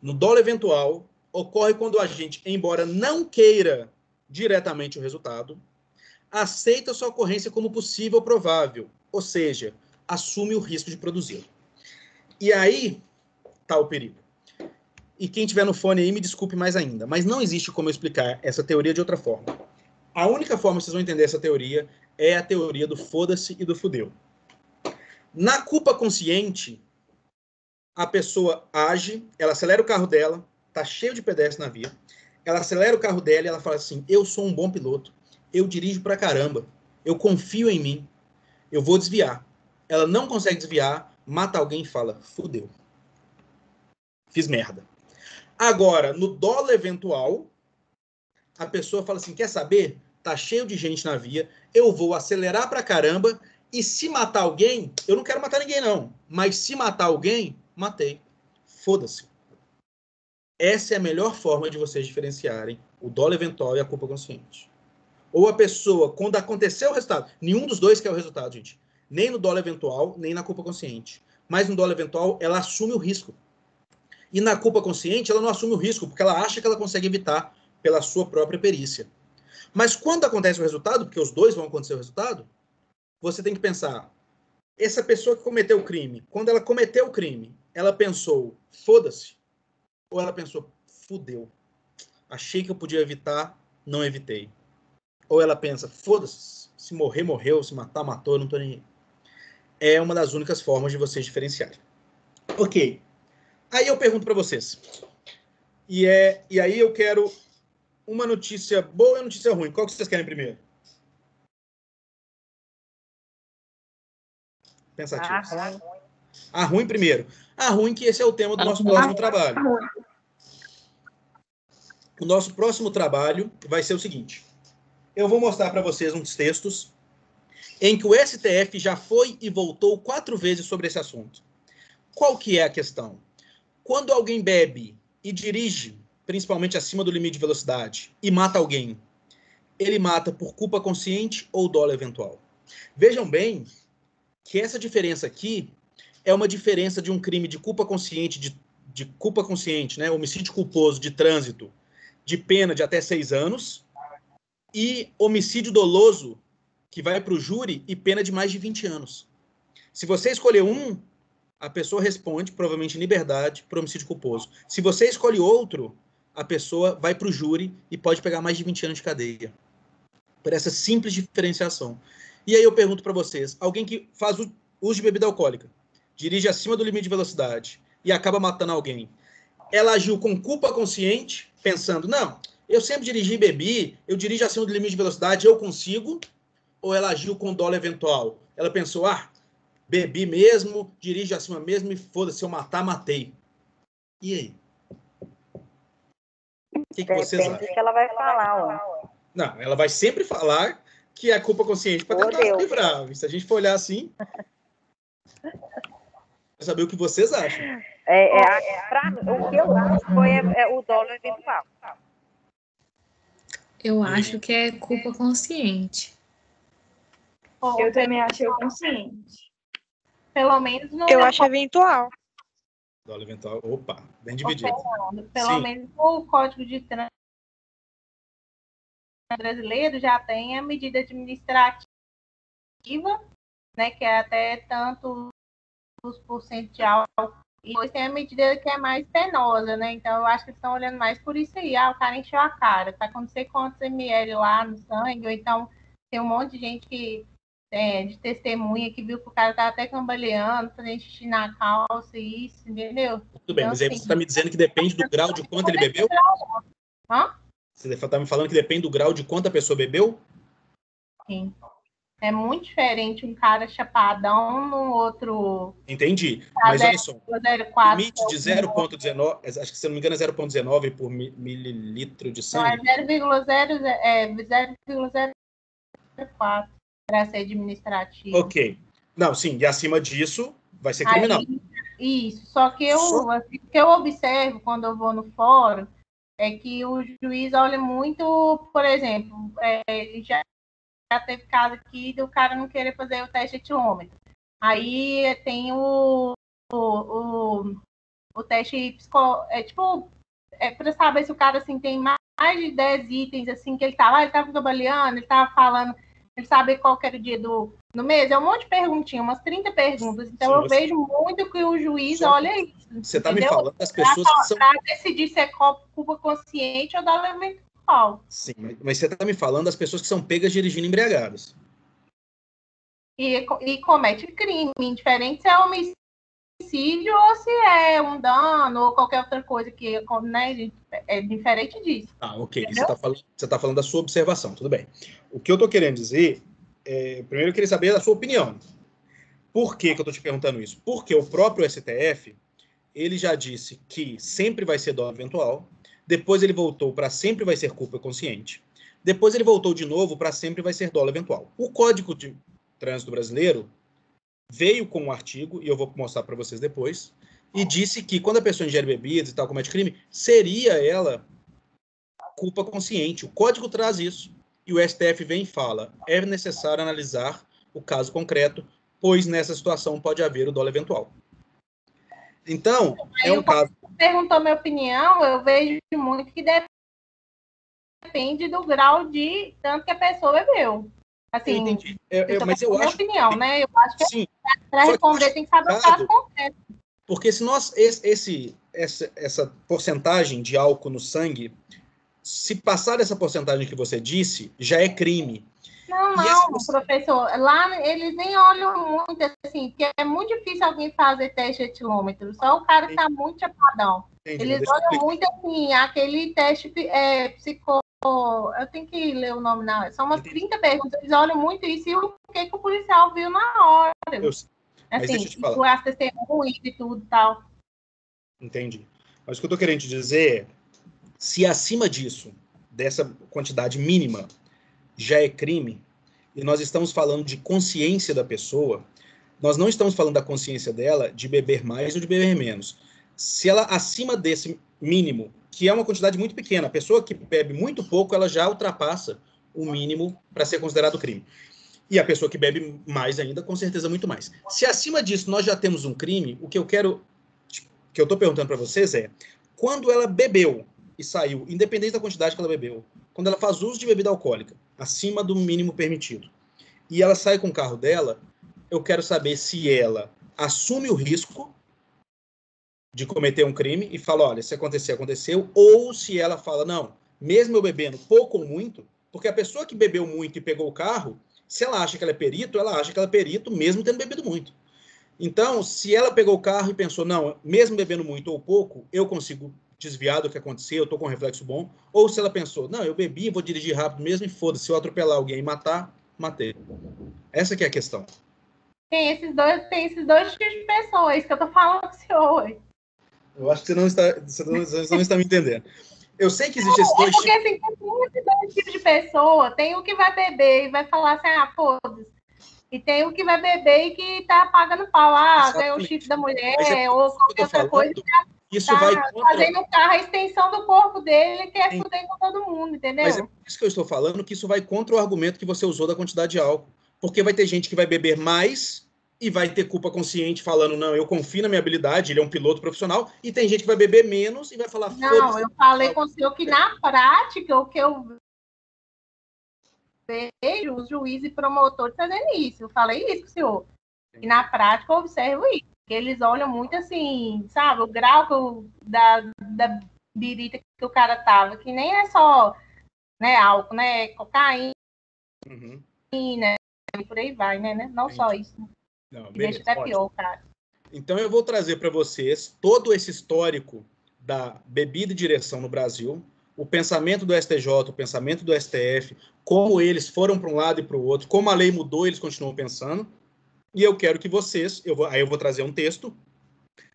No dolo eventual, ocorre quando o agente, embora não queira diretamente o resultado, aceita sua ocorrência como possível ou provável, ou seja, assume o risco de produzi-lo. E aí está o perigo. E quem estiver no fone aí, me desculpe mais ainda, mas não existe como eu explicar essa teoria de outra forma. A única forma que vocês vão entender essa teoria é a teoria do foda-se e do fudeu. Na culpa consciente, a pessoa age, ela acelera o carro dela, tá cheio de pedestres na via, ela acelera o carro dela e ela fala assim, eu sou um bom piloto, eu dirijo pra caramba, eu confio em mim, eu vou desviar. Ela não consegue desviar, mata alguém e fala, fudeu. Fiz merda. Agora, no dolo eventual, a pessoa fala assim, quer saber? Tá cheio de gente na via, eu vou acelerar pra caramba e se matar alguém, eu não quero matar ninguém não, mas se matar alguém, matei. Foda-se. Essa é a melhor forma de vocês diferenciarem o dolo eventual e a culpa consciente. Ou a pessoa, quando aconteceu o resultado, nenhum dos dois quer o resultado, gente. Nem no dolo eventual, nem na culpa consciente. Mas no dolo eventual, ela assume o risco. E na culpa consciente, ela não assume o risco, porque ela acha que ela consegue evitar pela sua própria perícia. Mas quando acontece o resultado, porque os dois vão acontecer o resultado, você tem que pensar, essa pessoa que cometeu o crime, quando ela cometeu o crime, ela pensou, foda-se, ou ela pensou, fudeu, achei que eu podia evitar, não evitei. Ou ela pensa, foda-se, se morrer, morreu, se matar, matou, não tô nem aí. É uma das únicas formas de vocês diferenciarem. Ok. Aí eu pergunto para vocês. E aí eu quero uma notícia boa e uma notícia ruim. Qual que vocês querem primeiro? Pensativos. A ruim primeiro. A ruim que esse é o tema do nosso próximo trabalho. O nosso próximo trabalho vai ser o seguinte. Eu vou mostrar para vocês uns textos em que o STF já foi e voltou 4 vezes sobre esse assunto. Qual que é a questão? Quando alguém bebe e dirige, principalmente acima do limite de velocidade, e mata alguém, ele mata por culpa consciente ou dolo eventual? Vejam bem que essa diferença aqui é uma diferença de um crime de culpa consciente, de culpa consciente, né, homicídio culposo de trânsito, de pena de até 6 anos, e homicídio doloso, que vai para o júri, e pena de mais de 20 anos. Se você escolher um, a pessoa responde, provavelmente em liberdade, por homicídio culposo. Se você escolhe outro, a pessoa vai para o júri e pode pegar mais de 20 anos de cadeia. Por essa simples diferenciação. E aí eu pergunto para vocês, alguém que faz uso de bebida alcoólica, dirige acima do limite de velocidade e acaba matando alguém, ela agiu com culpa consciente, pensando, não, eu sempre dirigi e bebi, eu dirijo acima do limite de velocidade, eu consigo, ou ela agiu com dolo eventual? Ela pensou, bebi mesmo, dirige acima mesmo e foda-se, se eu matar, matei. E aí? O que vocês acham? Depende do que ela vai falar, ó. Não, ela vai sempre falar que é culpa consciente para tentar se livrar. Se a gente for olhar assim, vai saber o que vocês acham. O que eu acho foi o dolo eventual. Eu acho que é culpa consciente. Eu também achei o consciente. Pelo menos no... Eu acho eventual. Dolo eventual, opa, bem dividido. Pelo menos no Código de Trânsito brasileiro já tem a medida administrativa, né, que é até tantos por cento de álcool. E depois tem a medida que é mais penosa, né? Então eu acho que eles estão olhando mais por isso aí. O cara encheu a cara, tá com não sei quantos ml lá no sangue, ou então tem um monte de gente que de testemunha que viu que o cara tá até cambaleando, fazendo xixi na calça, isso, entendeu? Tudo bem, então, mas aí assim, você está me dizendo que depende do grau de quanto ele bebeu? Hã? Você está me falando que depende do grau de quanto a pessoa bebeu? Sim. É muito diferente um cara chapadão no outro. Entendi. Mas olha só, 0,04. limite de 0,19, acho que se não me engano é 0,19 por mililitro de Não, é sangue. 0,04 para ser administrativo. Ok. Não, sim, e acima disso vai ser criminal. Aí, isso. Só que assim, o que eu observo quando eu vou no fórum é que o juiz olha muito, por exemplo, já teve caso aqui do cara não querer fazer o teste etilômetro. Aí tem o teste para saber se o cara assim tem mais de 10 itens assim que ele tá lá, ele tava trabalhando, ele tava falando, ele sabe qual que era o dia no mês, é um monte de perguntinhas, umas 30 perguntas. Então Sim, eu vejo muito que o juiz Só olha isso. Você está me entendeu? falando das pessoas que são. Para decidir se é culpa consciente ou da mental. Sim, mas você está me falando das pessoas que são pegas dirigindo embriagadas. E comete crime, indiferente se é homicídio ou se é um dano ou qualquer outra coisa que, né, é diferente disso. Ah, ok. Você tá falando da sua observação, tudo bem. O que eu estou querendo dizer, primeiro eu queria saber a sua opinião. Por que eu estou te perguntando isso? Porque o próprio STF, ele já disse que sempre vai ser dolo eventual, depois ele voltou para sempre vai ser culpa consciente, depois ele voltou de novo para sempre vai ser dolo eventual. O Código de Trânsito Brasileiro veio com um artigo, e eu vou mostrar para vocês depois, e disse que quando a pessoa ingere bebidas e tal, comete crime, seria ela culpa consciente. O código traz isso, e o STF vem e fala, é necessário analisar o caso concreto, pois nessa situação pode haver o dolo eventual. Então, é um caso... Perguntou minha opinião, eu vejo muito que depende do grau de tanto que a pessoa bebeu. Assim, eu entendi. Mas eu acho opinião, né? Eu acho que sim, para responder tem que saber o caso concreto. Porque se nós essa porcentagem de álcool no sangue, se passar dessa porcentagem que você disse, já é crime. Não, professor. Lá eles nem olham muito assim, porque é muito difícil alguém fazer teste de etilômetro. Só o cara que está muito chapadão. Entendi, eles olham muito assim, aquele teste eu tenho que ler o nome, não. São umas 30 perguntas. Eles olham muito isso e o que o policial viu na hora. Mas assim, deixa eu te falar. As testemunhas e tudo e tal. Entendi. Mas o que eu estou querendo te dizer é, se acima disso, dessa quantidade mínima, já é crime, e nós estamos falando de consciência da pessoa, nós não estamos falando da consciência dela de beber mais ou de beber menos. Se ela, acima desse mínimo, que é uma quantidade muito pequena, a pessoa que bebe muito pouco, ela já ultrapassa o mínimo para ser considerado crime. E a pessoa que bebe mais ainda, com certeza, muito mais. Se acima disso nós já temos um crime, o que eu estou perguntando para vocês é, quando ela bebeu e saiu, independente da quantidade que ela bebeu, quando ela faz uso de bebida alcoólica, acima do mínimo permitido, e ela sai com o carro dela, eu quero saber se ela assume o risco de cometer um crime e fala, olha, se acontecer, aconteceu, ou se ela fala, não, mesmo eu bebendo pouco ou muito, porque a pessoa que bebeu muito e pegou o carro, se ela acha que ela é perito, ela acha que ela é perito mesmo tendo bebido muito. Então, se ela pegou o carro e pensou, não, mesmo bebendo muito ou pouco, eu consigo desviar do que aconteceu, eu estou com um reflexo bom, ou se ela pensou, não, eu bebi, vou dirigir rápido mesmo e foda-se, se eu atropelar alguém e matar, matei. Essa que é a questão. Tem esses dois tipos de pessoas, é isso que eu tô falando com o senhor hoje. Eu acho que você não está me entendendo. Eu sei que existem esses dois tipos. Porque assim, tem esses dois tipos de pessoa. Tem o que vai beber e vai falar assim, foda-se. E tem o que vai beber e que tá pagando pau, ganhou o chifre da mulher, ou qualquer outra coisa. Isso vai contra... fazendo o carro a extensão do corpo dele, que é fuder com todo mundo, entendeu? Mas é por isso que eu estou falando que isso vai contra o argumento que você usou da quantidade de álcool. Porque vai ter gente que vai beber mais e vai ter culpa consciente falando, não, eu confio na minha habilidade, ele é um piloto profissional, e tem gente que vai beber menos e vai falar... Não, eu falei com o senhor que na prática, o que eu vejo os juízes e promotores fazendo isso. Eu falei isso, senhor. E na prática eu observo isso. Eles olham muito assim, sabe, o grau da birita que o cara tava, que nem é só, né, álcool, né, cocaína, e por aí vai, né? Não só isso. Não, Deixa até pior, cara. Então eu vou trazer para vocês todo esse histórico da bebida e direção no Brasil, o pensamento do STJ, o pensamento do STF, como eles foram para um lado e para o outro, como a lei mudou, eles continuam pensando. E eu quero que vocês, aí eu vou trazer um texto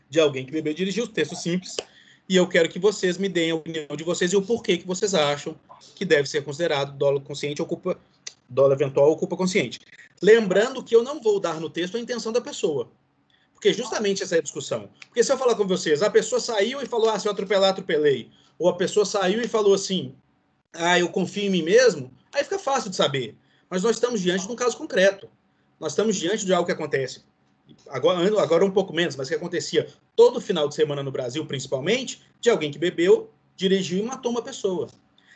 de alguém que bebeu e dirigiu, texto simples, e eu quero que vocês me deem a opinião de vocês e o porquê que vocês acham que deve ser considerado dolo consciente ou dolo eventual ou culpa consciente. Lembrando que eu não vou dar no texto a intenção da pessoa, porque justamente essa é a discussão. Porque se eu falar com vocês, a pessoa saiu e falou, se eu atropelar, atropelei, ou a pessoa saiu e falou assim, eu confio em mim mesmo, aí fica fácil de saber. Mas nós estamos diante de um caso concreto. Nós estamos diante de algo que acontece, agora um pouco menos, mas que acontecia todo final de semana no Brasil, principalmente, de alguém que bebeu, dirigiu e matou uma pessoa.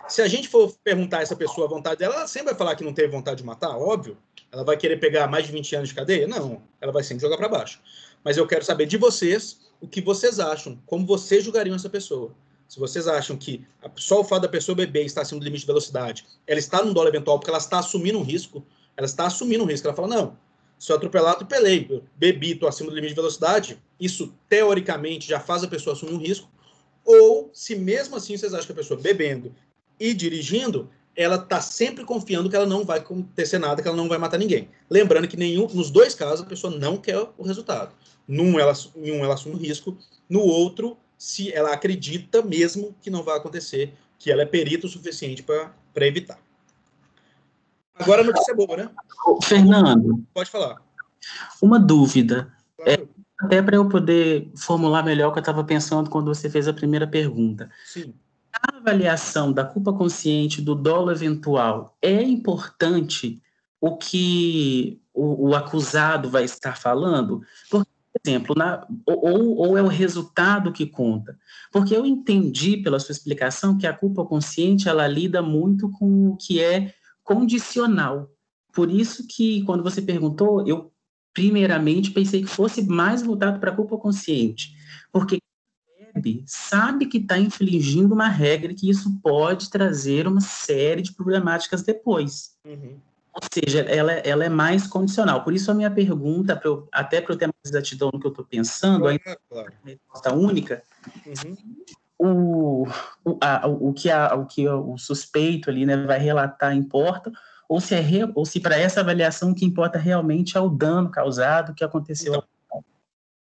Se a gente for perguntar a essa pessoa a vontade dela, ela sempre vai falar que não teve vontade de matar, óbvio. Ela vai querer pegar mais de 20 anos de cadeia? Não, ela vai sempre jogar para baixo. Mas eu quero saber de vocês o que vocês acham, como vocês julgariam essa pessoa. Se vocês acham que só o fato da pessoa beber e estar acima do limite de velocidade, ela está num dolo eventual porque ela está assumindo um risco, ela fala, não, se eu atropelar, atropelei, eu bebi, estou acima do limite de velocidade, isso teoricamente já faz a pessoa assumir um risco, ou se mesmo assim vocês acham que a pessoa bebendo e dirigindo, ela está sempre confiando que ela não vai acontecer nada, que ela não vai matar ninguém. Lembrando que nos dois casos a pessoa não quer o resultado. Em um ela assume o risco, no outro, se ela acredita mesmo que não vai acontecer, que ela é perita o suficiente para evitar. Agora a notícia é boa, né? Fernando. Pode falar. Uma dúvida. Claro. Até para eu poder formular melhor o que eu estava pensando quando você fez a primeira pergunta. Sim. A avaliação da culpa consciente do dolo eventual é importante o que o acusado vai estar falando? Por exemplo, ou é o resultado que conta? Porque eu entendi pela sua explicação que a culpa consciente ela lida muito com o que é condicional. Por isso que, quando você perguntou, eu primeiramente pensei que fosse mais voltado para a culpa consciente, porque sabe que está infringindo uma regra e que isso pode trazer uma série de problemáticas depois. Ou seja, ela é mais condicional. Por isso a minha pergunta, até para eu ter mais exatidão no que eu estou pensando, a resposta única, o que o suspeito ali, né, vai relatar importa, ou se para essa avaliação o que importa realmente é o dano causado, o que aconteceu. Então,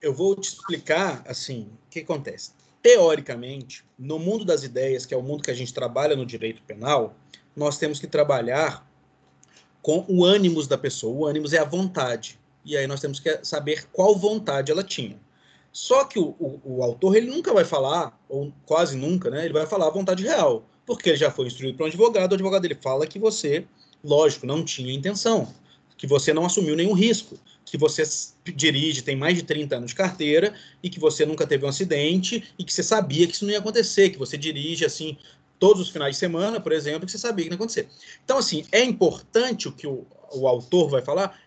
eu vou te explicar, assim, o que acontece. Teoricamente, no mundo das ideias, que é o mundo que a gente trabalha no direito penal, nós temos que trabalhar com o ânimos da pessoa. O ânimos é a vontade. E aí nós temos que saber qual vontade ela tinha. Só que o autor, ele nunca vai falar, ou quase nunca, né? Ele vai falar a vontade real. Porque ele já foi instruído para um advogado, o advogado dele fala que você, lógico, não tinha intenção, que você não assumiu nenhum risco, que você dirige, tem mais de 30 anos de carteira, e que você nunca teve um acidente, e que você sabia que isso não ia acontecer, que você dirige, assim, todos os finais de semana, por exemplo, que você sabia que não ia acontecer. Então, assim, é importante o que o autor vai falar?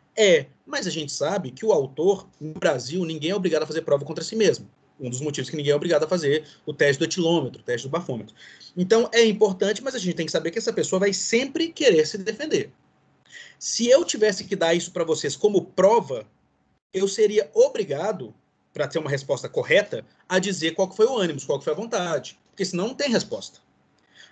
Mas a gente sabe que o autor, no Brasil, ninguém é obrigado a fazer prova contra si mesmo. Um dos motivos que ninguém é obrigado a fazer o teste do etilômetro, o teste do bafômetro. Então, é importante, mas a gente tem que saber que essa pessoa vai sempre querer se defender. Se eu tivesse que dar isso para vocês como prova, eu seria obrigado, para ter uma resposta correta, a dizer qual que foi o ânimo, qual que foi a vontade. Porque senão não tem resposta.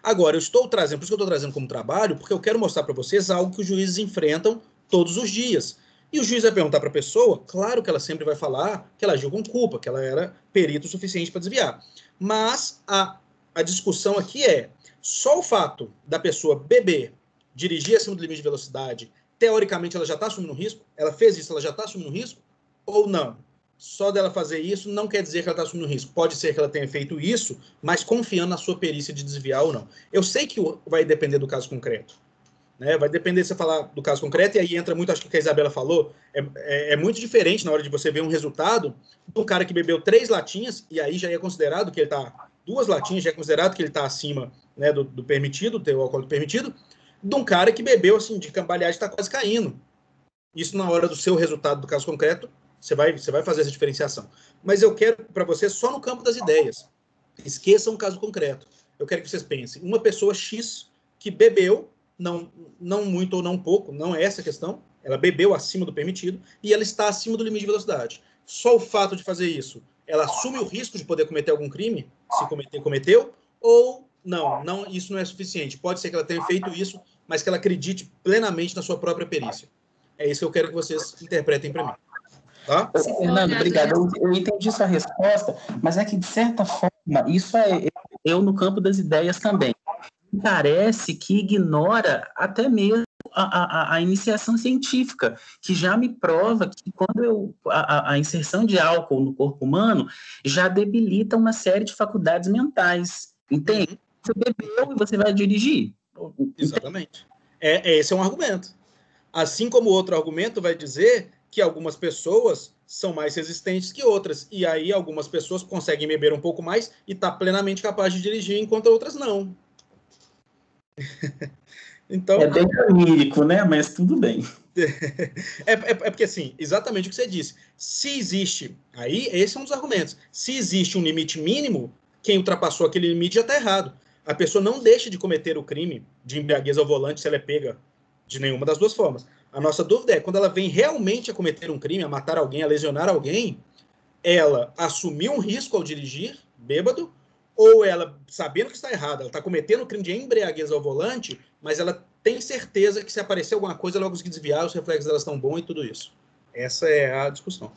Agora, eu estou trazendo, por isso que eu estou trazendo como trabalho, porque eu quero mostrar para vocês algo que os juízes enfrentam todos os dias. E o juiz vai perguntar para a pessoa, claro que ela sempre vai falar que ela agiu com culpa, que ela era perito o suficiente para desviar. Mas a discussão aqui é, só o fato da pessoa beber, dirigir acima do limite de velocidade, teoricamente ela já está assumindo risco? Ela fez isso, ela já está assumindo risco? Ou não? Só dela fazer isso não quer dizer que ela está assumindo risco. Pode ser que ela tenha feito isso, mas confiando na sua perícia de desviar ou não. Eu sei que vai depender do caso concreto. Né? Vai depender de você falar do caso concreto, e aí entra muito, acho que o que a Isabela falou, é muito diferente na hora de você ver um resultado do cara que bebeu 3 latinhas, e aí já é considerado que ele está, 2 latinhas, já é considerado que ele está acima, né, do permitido, do alcoólico permitido, de um cara que bebeu, assim, de cambaleagem, está quase caindo. Isso na hora do seu resultado do caso concreto, você vai fazer essa diferenciação. Mas eu quero para vocês só no campo das ideias. Esqueçam o caso concreto. Eu quero que vocês pensem. Uma pessoa X que bebeu, não muito ou não pouco, não é essa a questão, ela bebeu acima do permitido e ela está acima do limite de velocidade. Só o fato de fazer isso, ela assume o risco de poder cometer algum crime, se cometeu, ou não, isso não é suficiente. Pode ser que ela tenha feito isso, mas que ela acredite plenamente na sua própria perícia. É isso que eu quero que vocês interpretem para mim. Tá? Fernando, obrigado. Eu entendi sua resposta, mas é que, de certa forma, isso é eu no campo das ideias também. Parece que ignora até mesmo a iniciação científica, que já me prova que quando a inserção de álcool no corpo humano já debilita uma série de faculdades mentais. Entende? Você bebeu e você vai dirigir. Exatamente. Esse é um argumento. Assim como o outro argumento vai dizer que algumas pessoas são mais resistentes que outras. E aí algumas pessoas conseguem beber um pouco mais e tá plenamente capaz de dirigir, enquanto outras não. Então, é bem famílico, né? Mas tudo bem. É porque, assim, exatamente o que você disse. Se existe, aí esse é um dos argumentos. Se existe um limite mínimo, quem ultrapassou aquele limite já está errado. A pessoa não deixa de cometer o crime de embriaguez ao volante se ela é pega de nenhuma das duas formas. A nossa dúvida é, quando ela vem realmente a cometer um crime, a matar alguém, a lesionar alguém, ela assumiu um risco ao dirigir, bêbado, ou ela, sabendo que está errada, ela está cometendo o crime de embriaguez ao volante, mas ela tem certeza que se aparecer alguma coisa, ela vai conseguir desviar, os reflexos dela estão bons e tudo isso. Essa é a discussão.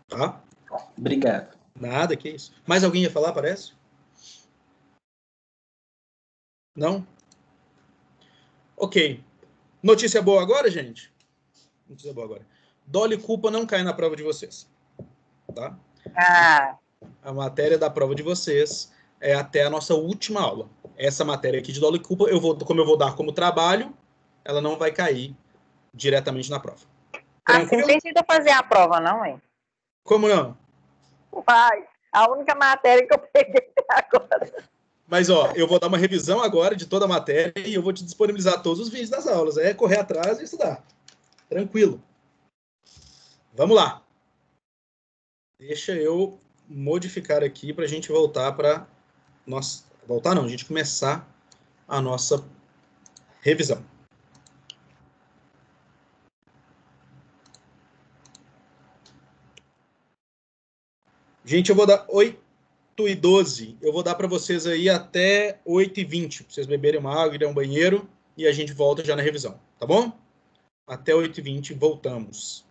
Tá? Obrigado. Nada, que isso. Mais alguém ia falar, parece? Não? Ok. Notícia boa agora, gente? Notícia boa agora. Dolo e culpa não cai na prova de vocês. Tá? A matéria da prova de vocês é até a nossa última aula. Essa matéria aqui de dolo e culpa, como eu vou dar como trabalho, ela não vai cair diretamente na prova. Assim, não precisa fazer a prova, não, hein? Como não? Vai. A única matéria que eu peguei agora. Mas, ó, eu vou dar uma revisão agora de toda a matéria e eu vou te disponibilizar todos os vídeos das aulas. É correr atrás e estudar. Tranquilo. Vamos lá. Deixa eu modificar aqui para a gente voltar para... Voltar não, a gente começar a nossa revisão. Gente, eu vou dar 8h12. Eu vou dar para vocês aí até 8h20. Pra vocês beberem uma água, ir ao banheiro e a gente volta já na revisão. Tá bom? Até 8h20, voltamos.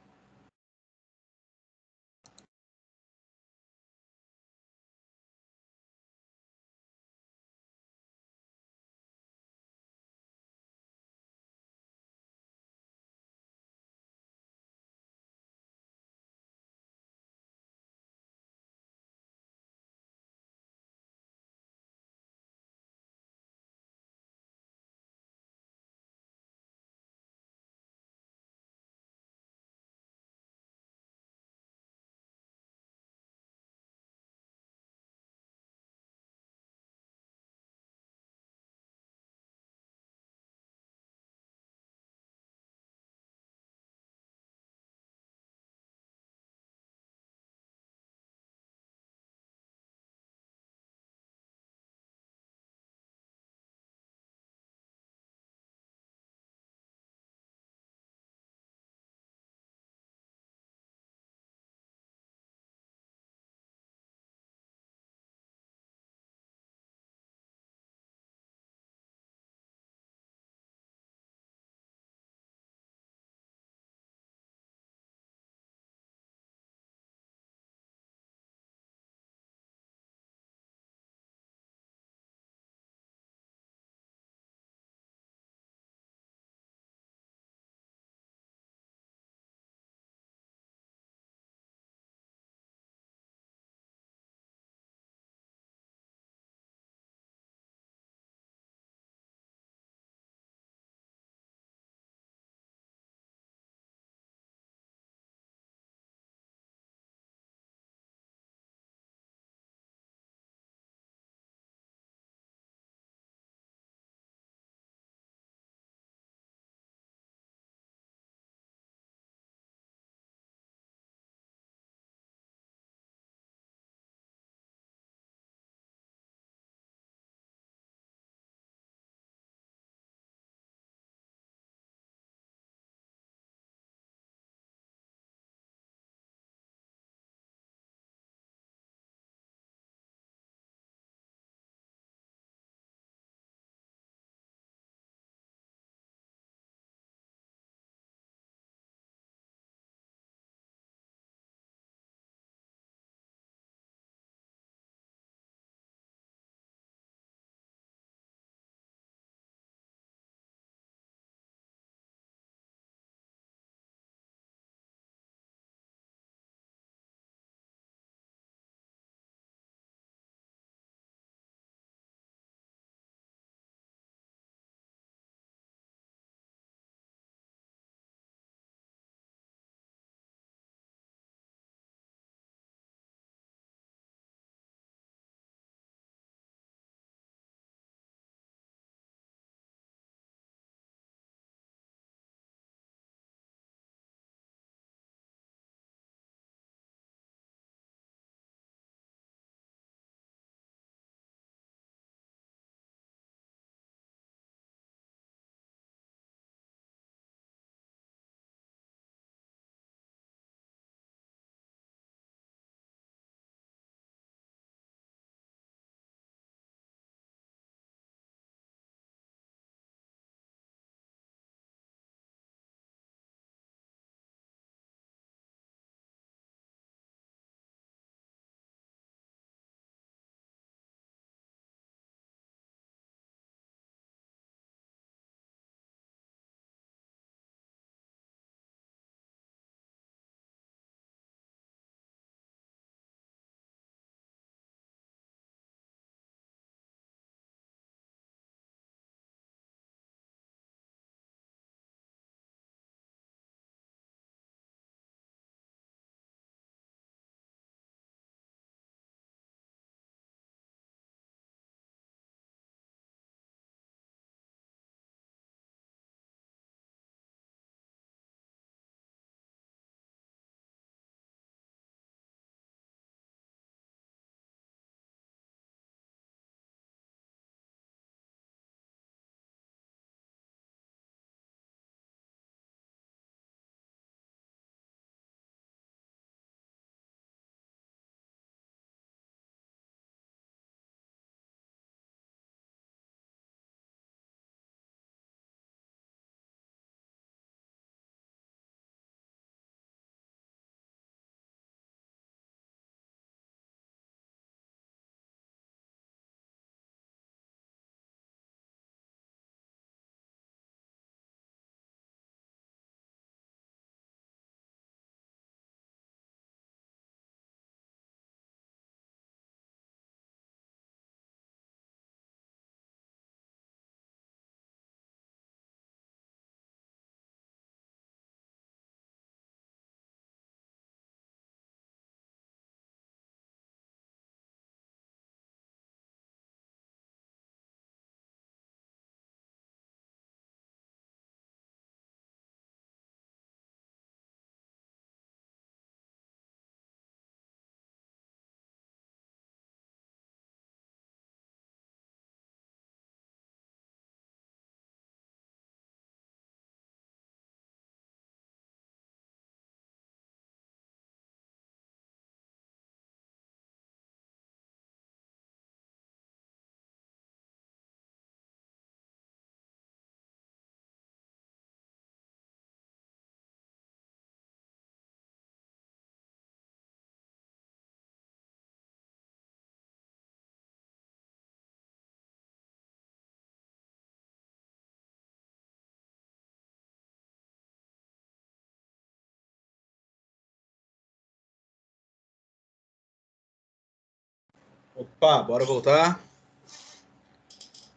Opa, bora voltar.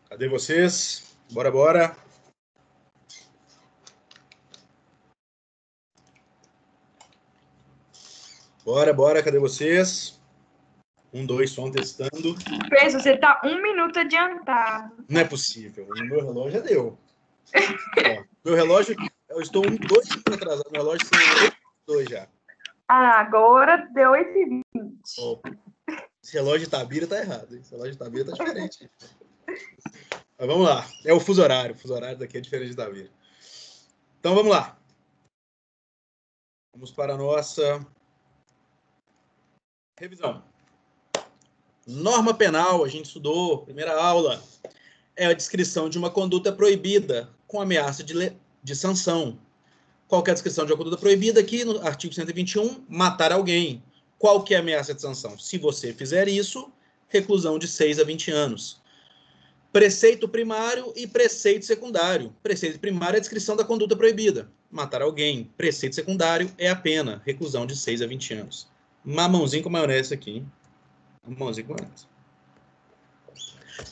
Cadê vocês? Bora. Bora, cadê vocês? 1, 2, som testando. Pensa, você tá 1 minuto adiantado. Não é possível. O meu relógio já deu. Ó, meu relógio, eu estou 2 minutos atrasado. Meu relógio são 2 já. Ah, agora deu 8h20. Ó, esse relógio de Itabira tá errado. Esse relógio de Itabira tá diferente. Mas vamos lá. É o fuso horário. O fuso horário daqui é diferente de Itabira. Então vamos lá. Vamos para a nossa revisão. Norma penal, a gente estudou, primeira aula, é a descrição de uma conduta proibida com ameaça de sanção. Qual que é a descrição de uma conduta proibida aqui no artigo 121? Matar alguém. Qual que é a ameaça de sanção? Se você fizer isso, reclusão de 6 a 20 anos. Preceito primário e preceito secundário. Preceito primário é a descrição da conduta proibida. Matar alguém. Preceito secundário é a pena, reclusão de 6 a 20 anos. Mamãozinho com maionese aqui, hein? Mamãozinho com maionese.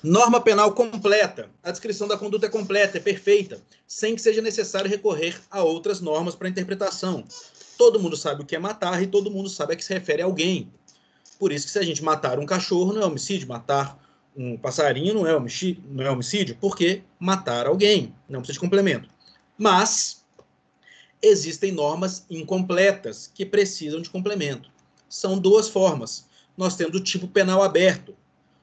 Norma penal completa. A descrição da conduta é completa, é perfeita, sem que seja necessário recorrer a outras normas para interpretação. Todo mundo sabe o que é matar e todo mundo sabe a que se refere a alguém. Por isso que se a gente matar um cachorro não é homicídio, matar um passarinho não é homicídio, porque matar alguém, não precisa de complemento. Mas existem normas incompletas que precisam de complemento. São 2 formas. Nós temos o tipo penal aberto.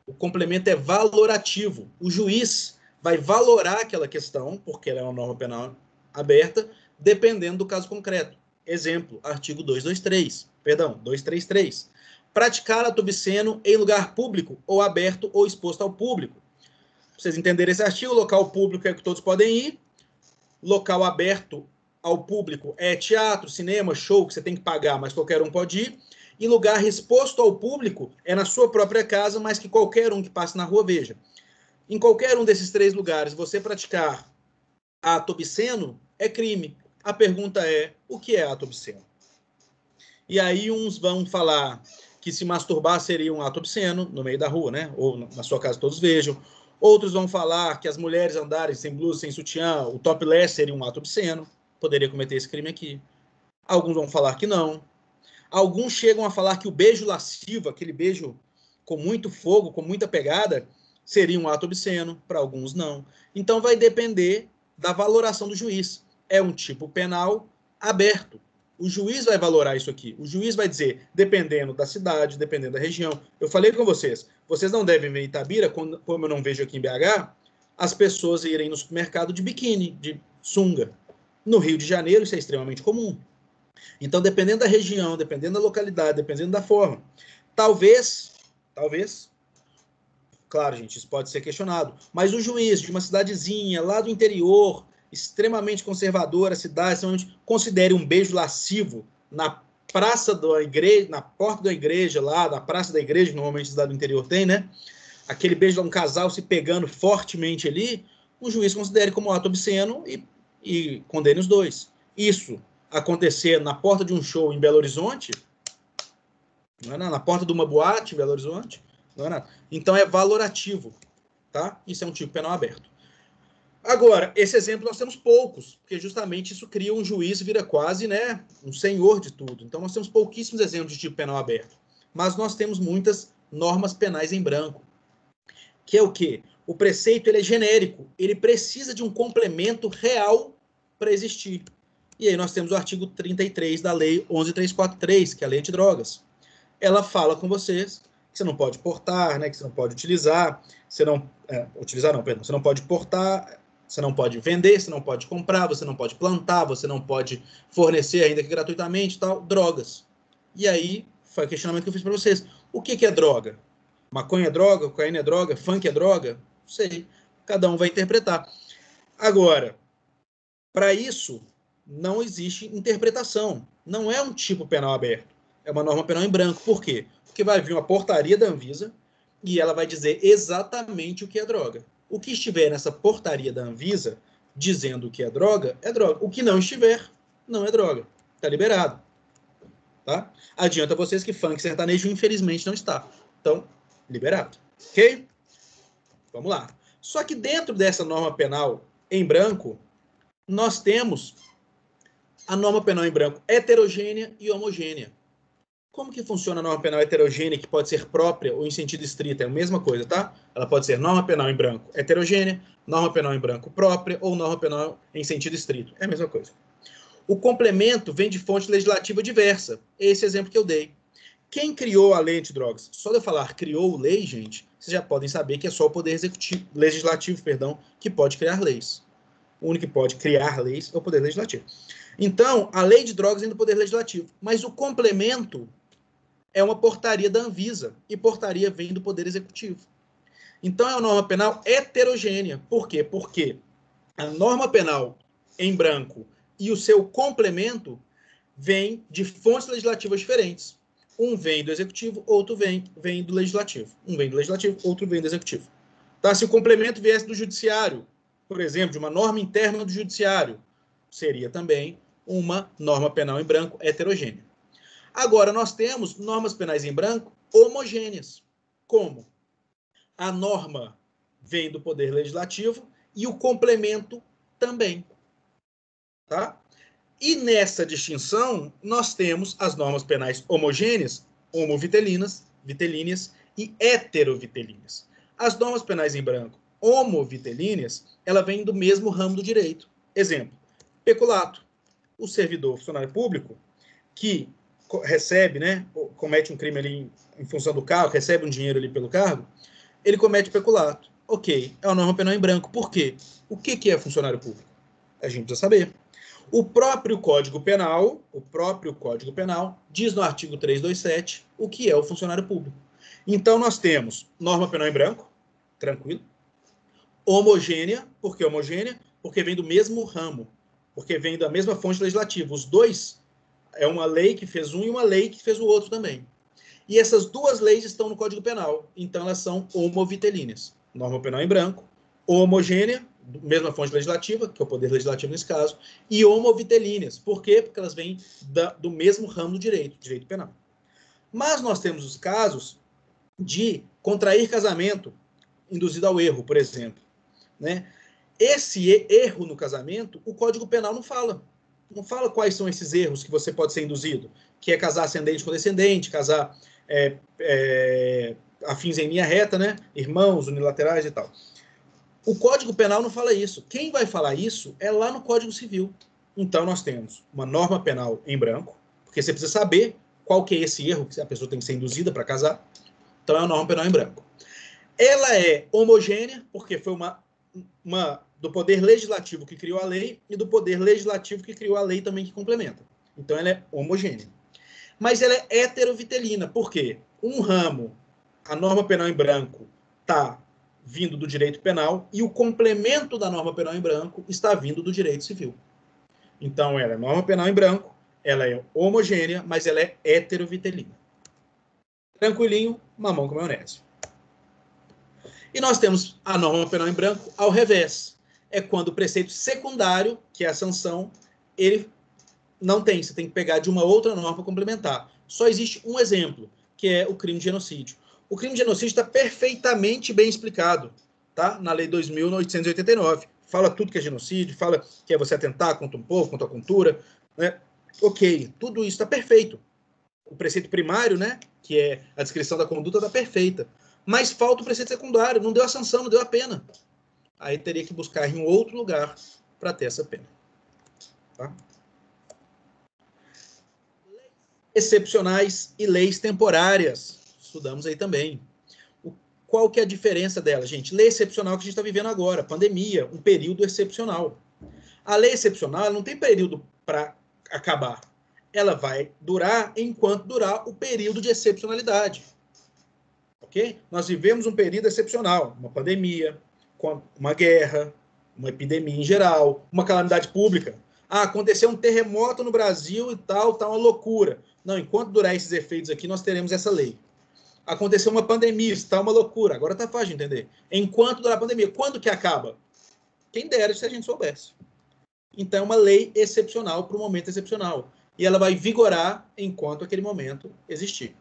O complemento é valorativo. O juiz vai valorar aquela questão, porque ela é uma norma penal aberta, dependendo do caso concreto. Exemplo, artigo 233. Praticar ato obsceno em lugar público, ou aberto, ou exposto ao público. Pra vocês entenderem esse artigo, local público é que todos podem ir. Local aberto ao público é teatro, cinema, show, que você tem que pagar, mas qualquer um pode ir. E lugar exposto ao público é na sua própria casa, mas que qualquer um que passe na rua veja. Em qualquer um desses 3 lugares, você praticar ato obsceno é crime. A pergunta é, o que é ato obsceno? E aí uns vão falar que se masturbar seria um ato obsceno no meio da rua, né? Ou na sua casa todos vejam. Outros vão falar que as mulheres andarem sem blusa, sem sutiã, o topless seria um ato obsceno. Poderia cometer esse crime aqui. Alguns vão falar que não. Alguns chegam a falar que o beijo lascivo, aquele beijo com muito fogo, com muita pegada, seria um ato obsceno. Para alguns, não. Então, vai depender da valoração do juiz. É um tipo penal aberto. O juiz vai valorar isso aqui. O juiz vai dizer, dependendo da cidade, dependendo da região. Eu falei com vocês não devem ver em Itabira, como eu não vejo aqui em BH, as pessoas irem no supermercado de biquíni, de sunga. No Rio de Janeiro, isso é extremamente comum. Então, dependendo da região, dependendo da localidade, dependendo da forma, talvez, claro, gente, isso pode ser questionado, mas o juiz de uma cidadezinha lá do interior, extremamente conservadora, a cidade, considere um beijo lascivo na praça da igreja, na porta da igreja lá, na praça da igreja, que normalmente a cidade do interior tem, né? Aquele beijo de um casal se pegando fortemente ali, o juiz considere como ato obsceno e condene os 2. Isso acontecer na porta de um show em Belo Horizonte, não é nada. Na porta de uma boate em Belo Horizonte, não é nada. Então é valorativo, tá? Isso é um tipo penal aberto. Agora, esse exemplo nós temos poucos, porque justamente isso cria um juiz, vira quase, né, um senhor de tudo. Então nós temos pouquíssimos exemplos de tipo penal aberto. Mas nós temos muitas normas penais em branco. Que é o quê? O preceito ele é genérico, ele precisa de um complemento real para existir. E aí nós temos o artigo 33 da Lei 11.343, que é a Lei de Drogas. Ela fala com vocês que você não pode portar, né, que você não pode utilizar, você não pode portar, você não pode vender, você não pode comprar, você não pode plantar, você não pode fornecer, ainda que gratuitamente, tal, drogas. E aí foi o questionamento que eu fiz para vocês. O que é droga? Maconha é droga? Cocaína é droga? Funk é droga? Não sei. Cada um vai interpretar. Agora, para isso, não existe interpretação. Não é um tipo penal aberto. É uma norma penal em branco. Por quê? Porque vai vir uma portaria da Anvisa e ela vai dizer exatamente o que é droga. O que estiver nessa portaria da Anvisa dizendo o que é droga, é droga. O que não estiver, não é droga. Está liberado. Tá? Adianta vocês que funk sertanejo, infelizmente, não está. Então, liberado. Ok? Vamos lá. Só que dentro dessa norma penal em branco, nós temos a norma penal em branco heterogênea e homogênea. Como que funciona a norma penal heterogênea, que pode ser própria ou em sentido estrito? É a mesma coisa, tá? Ela pode ser norma penal em branco heterogênea, norma penal em branco própria ou norma penal em sentido estrito. É a mesma coisa. O complemento vem de fonte legislativa diversa. Esse exemplo que eu dei. Quem criou a lei antidrogas? Só de eu falar criou lei, gente, vocês já podem saber que é só o Poder Legislativo, que pode criar leis. O único que pode criar leis é o Poder Legislativo. Então, a lei de drogas vem do Poder Legislativo. Mas o complemento é uma portaria da Anvisa. E portaria vem do Poder Executivo. Então, é uma norma penal heterogênea. Por quê? Porque a norma penal em branco e o seu complemento vem de fontes legislativas diferentes. Um vem do Executivo, outro vem do Legislativo. Um vem do Legislativo, outro vem do Executivo. Tá? Se o complemento viesse do Judiciário, por exemplo, de uma norma interna do Judiciário, seria também uma norma penal em branco heterogênea. Agora, nós temos normas penais em branco homogêneas. Como? A norma vem do Poder Legislativo e o complemento também. Tá? E nessa distinção, nós temos as normas penais homogêneas, homovitelíneas e heterovitelíneas. As normas penais em branco homovitelíneas, ela vem do mesmo ramo do direito. Exemplo, peculato. O servidor funcionário público que recebe, né, comete um crime ali em função do cargo, recebe um dinheiro ali pelo cargo, ele comete peculato. Ok, é uma norma penal em branco. Por quê? O que é funcionário público? A gente precisa saber. O próprio Código Penal diz no artigo 327 o que é o funcionário público. Então, nós temos norma penal em branco, tranquilo. Homogênea, por que homogênea? Porque vem do mesmo ramo, porque vem da mesma fonte legislativa. Os dois, é uma lei que fez um e uma lei que fez o outro também. E essas duas leis estão no Código Penal, então elas são homovitelíneas. Norma penal em branco, homogênea, mesma fonte legislativa, que é o Poder Legislativo nesse caso, e homovitelíneas. Por quê? Porque elas vêm do mesmo ramo do direito penal. Mas nós temos os casos de contrair casamento induzido ao erro, por exemplo. Né? Esse erro no casamento, o Código Penal não fala. Não fala quais são esses erros que você pode ser induzido, que é casar ascendente com descendente, casar afins em linha reta, né? Irmãos unilaterais e tal. O Código Penal não fala isso. Quem vai falar isso é lá no Código Civil. Então, nós temos uma norma penal em branco, porque você precisa saber qual que é esse erro que a pessoa tem que ser induzida para casar. Então, é uma norma penal em branco. Ela é homogênea, porque foi uma do Poder Legislativo que criou a lei e do Poder Legislativo que criou a lei também que complementa. Então, ela é homogênea. Mas ela é heterovitelina. Por quê? Um ramo, a norma penal em branco, está vindo do direito penal e o complemento da norma penal em branco está vindo do direito civil. Então, ela é norma penal em branco, ela é homogênea, mas ela é heterovitelina. Tranquilinho, mamão com maionese. E nós temos a norma penal em branco ao revés. É quando o preceito secundário, que é a sanção, ele não tem. Você tem que pegar de uma outra norma complementar. Só existe um exemplo, que é o crime de genocídio. O crime de genocídio está perfeitamente bem explicado, tá? Na Lei 2.889. Fala tudo que é genocídio, fala que é você atentar contra um povo, contra a cultura. Né? Ok, tudo isso está perfeito. O preceito primário, né, que é a descrição da conduta, está perfeita. Mas falta o preceito secundário, não deu a sanção, não deu a pena. Aí teria que buscar em outro lugar para ter essa pena. Tá? Leis excepcionais e leis temporárias. Estudamos aí também. Qual que é a diferença dela, gente? Lei excepcional que a gente está vivendo agora, pandemia, um período excepcional. A lei excepcional não tem período para acabar. Ela vai durar enquanto durar o período de excepcionalidade. Ok? Nós vivemos um período excepcional, uma pandemia, uma guerra, uma epidemia em geral, uma calamidade pública. Ah, aconteceu um terremoto no Brasil e tal, tá uma loucura. Não, enquanto durar esses efeitos aqui, nós teremos essa lei. Aconteceu uma pandemia, está uma loucura. Agora tá fácil de entender. Enquanto durar a pandemia, quando que acaba? Quem dera se a gente soubesse. Então, é uma lei excepcional para um momento excepcional. E ela vai vigorar enquanto aquele momento existir.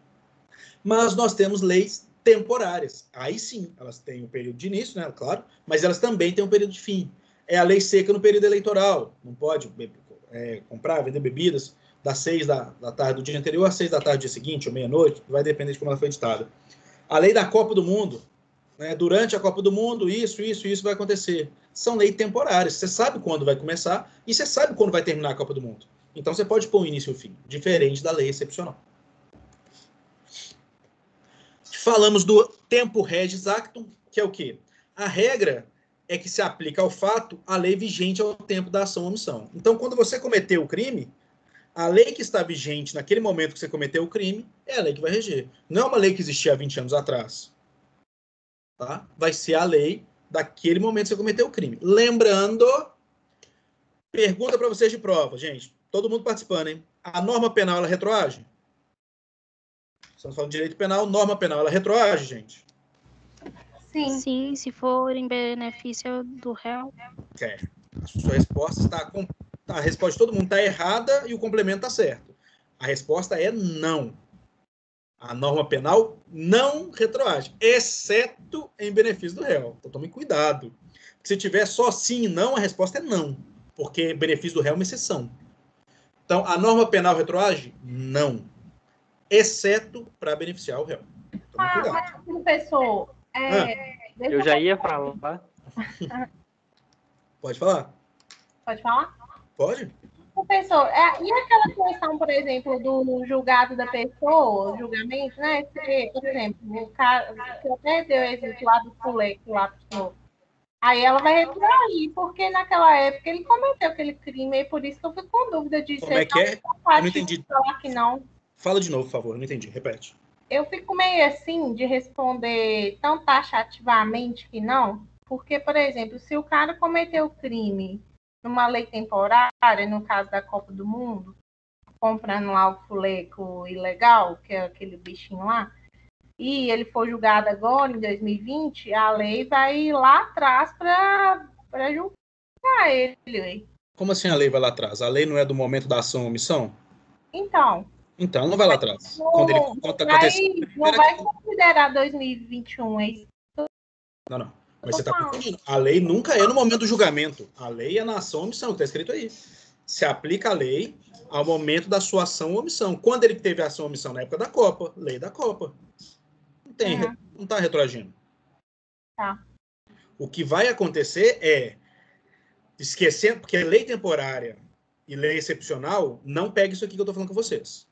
Mas nós temos leis temporárias. Aí sim, elas têm um período de início, né, claro, mas elas também têm um período de fim. É a lei seca no período eleitoral. Não pode comprar, vender bebidas das 6 da tarde do dia anterior às 6 da tarde do dia seguinte, ou meia-noite, vai depender de como ela foi editada. A lei da Copa do Mundo, né, durante a Copa do Mundo, isso vai acontecer. São leis temporárias. Você sabe quando vai começar e você sabe quando vai terminar a Copa do Mundo. Então você pode pôr o início e o fim, diferente da lei excepcional. Falamos do tempo regis actum, que é o quê? A regra é que se aplica ao fato a lei vigente ao tempo da ação ou omissão. Então, quando você cometeu o crime, a lei que está vigente naquele momento que você cometeu o crime é a lei que vai reger. Não é uma lei que existia há 20 anos atrás. Tá? Vai ser a lei daquele momento que você cometeu o crime. Lembrando, pergunta para vocês de prova, gente. Todo mundo participando, hein? A norma penal, ela retroage? Estamos falando de direito penal, norma penal, ela retroage, gente? Sim. Sim, se for em benefício do réu. É. A sua resposta está... A resposta de todo mundo está errada e o complemento está certo. A resposta é não. A norma penal não retroage, exceto em benefício do réu. Então tome cuidado. Se tiver só sim e não, a resposta é não. Porque benefício do réu é uma exceção. Então, a norma penal retroage? Não. Exceto para beneficiar o réu. Tome cuidado. Mas, professor, Eu já ia falar. Pode falar? Pode falar? Pode. Professor, e aquela questão, por exemplo, do julgado da pessoa, julgamento, né? Se, por exemplo, o cara, que até deu exemplo lá do Fuleco, lá pro senhor. Aí ela vai retroagir, porque naquela época ele cometeu aquele crime, e por isso que eu fico com dúvida de Como é que é? Eu não entendi. Falar que não. Fala de novo, por favor. Eu não entendi. Repete. Eu fico meio assim de responder tão taxativamente que não, porque, por exemplo, se o cara cometeu o crime numa lei temporária, no caso da Copa do Mundo, comprando lá o fuleco ilegal, que é aquele bichinho lá, e ele for julgado agora, em 2020, a lei vai ir lá atrás para julgar ele. Como assim a lei vai lá atrás? A lei não é do momento da ação ou omissão? Então não vai lá atrás. Não vai considerar 2021, é isso? Não. Mas você está confundindo. A lei nunca é no momento do julgamento. A lei é na ação ou omissão, está escrito aí. Se aplica a lei ao momento da sua ação ou omissão. Quando ele teve a ação ou omissão? Na época da Copa. Lei da Copa. Não está retroagindo. Tá. O que vai acontecer é, esquecendo, porque lei temporária e lei excepcional, não pega isso aqui que eu estou falando com vocês.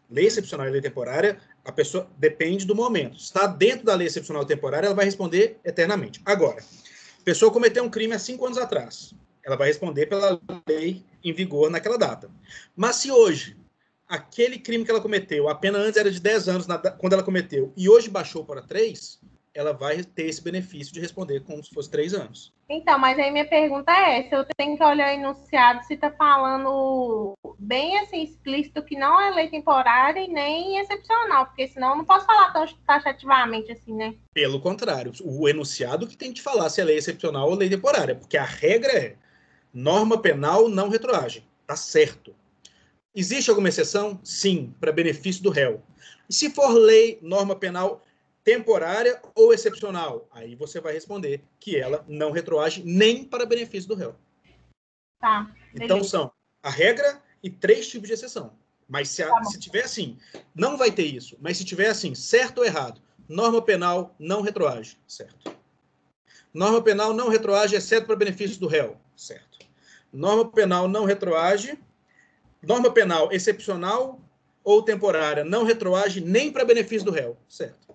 Lei excepcional e lei temporária, a pessoa depende do momento. Está dentro da lei excepcional e temporária, ela vai responder eternamente. Agora, a pessoa cometeu um crime há 5 anos atrás. Ela vai responder pela lei em vigor naquela data. Mas se hoje, aquele crime que ela cometeu, a pena antes era de 10 anos quando ela cometeu, e hoje baixou para 3, ela vai ter esse benefício de responder como se fosse 3 anos. Então, mas aí minha pergunta é essa, eu tenho que olhar o enunciado se está falando bem assim, explícito que não é lei temporária e nem excepcional, porque senão eu não posso falar tão taxativamente assim, né? Pelo contrário, o enunciado que tem que falar se é lei excepcional ou lei temporária, porque a regra é norma penal não retroage. Tá certo. Existe alguma exceção? Sim, para benefício do réu. E se for lei, norma penal temporária ou excepcional? Aí você vai responder que ela não retroage nem para benefício do réu. Tá. Então são a regra e 3 tipos de exceção. Mas se tiver assim, não vai ter isso. Mas se tiver assim, certo ou errado, norma penal não retroage, certo. Norma penal não retroage, exceto para benefício do réu, certo. Norma penal não retroage, norma penal excepcional ou temporária não retroage nem para benefício do réu, certo.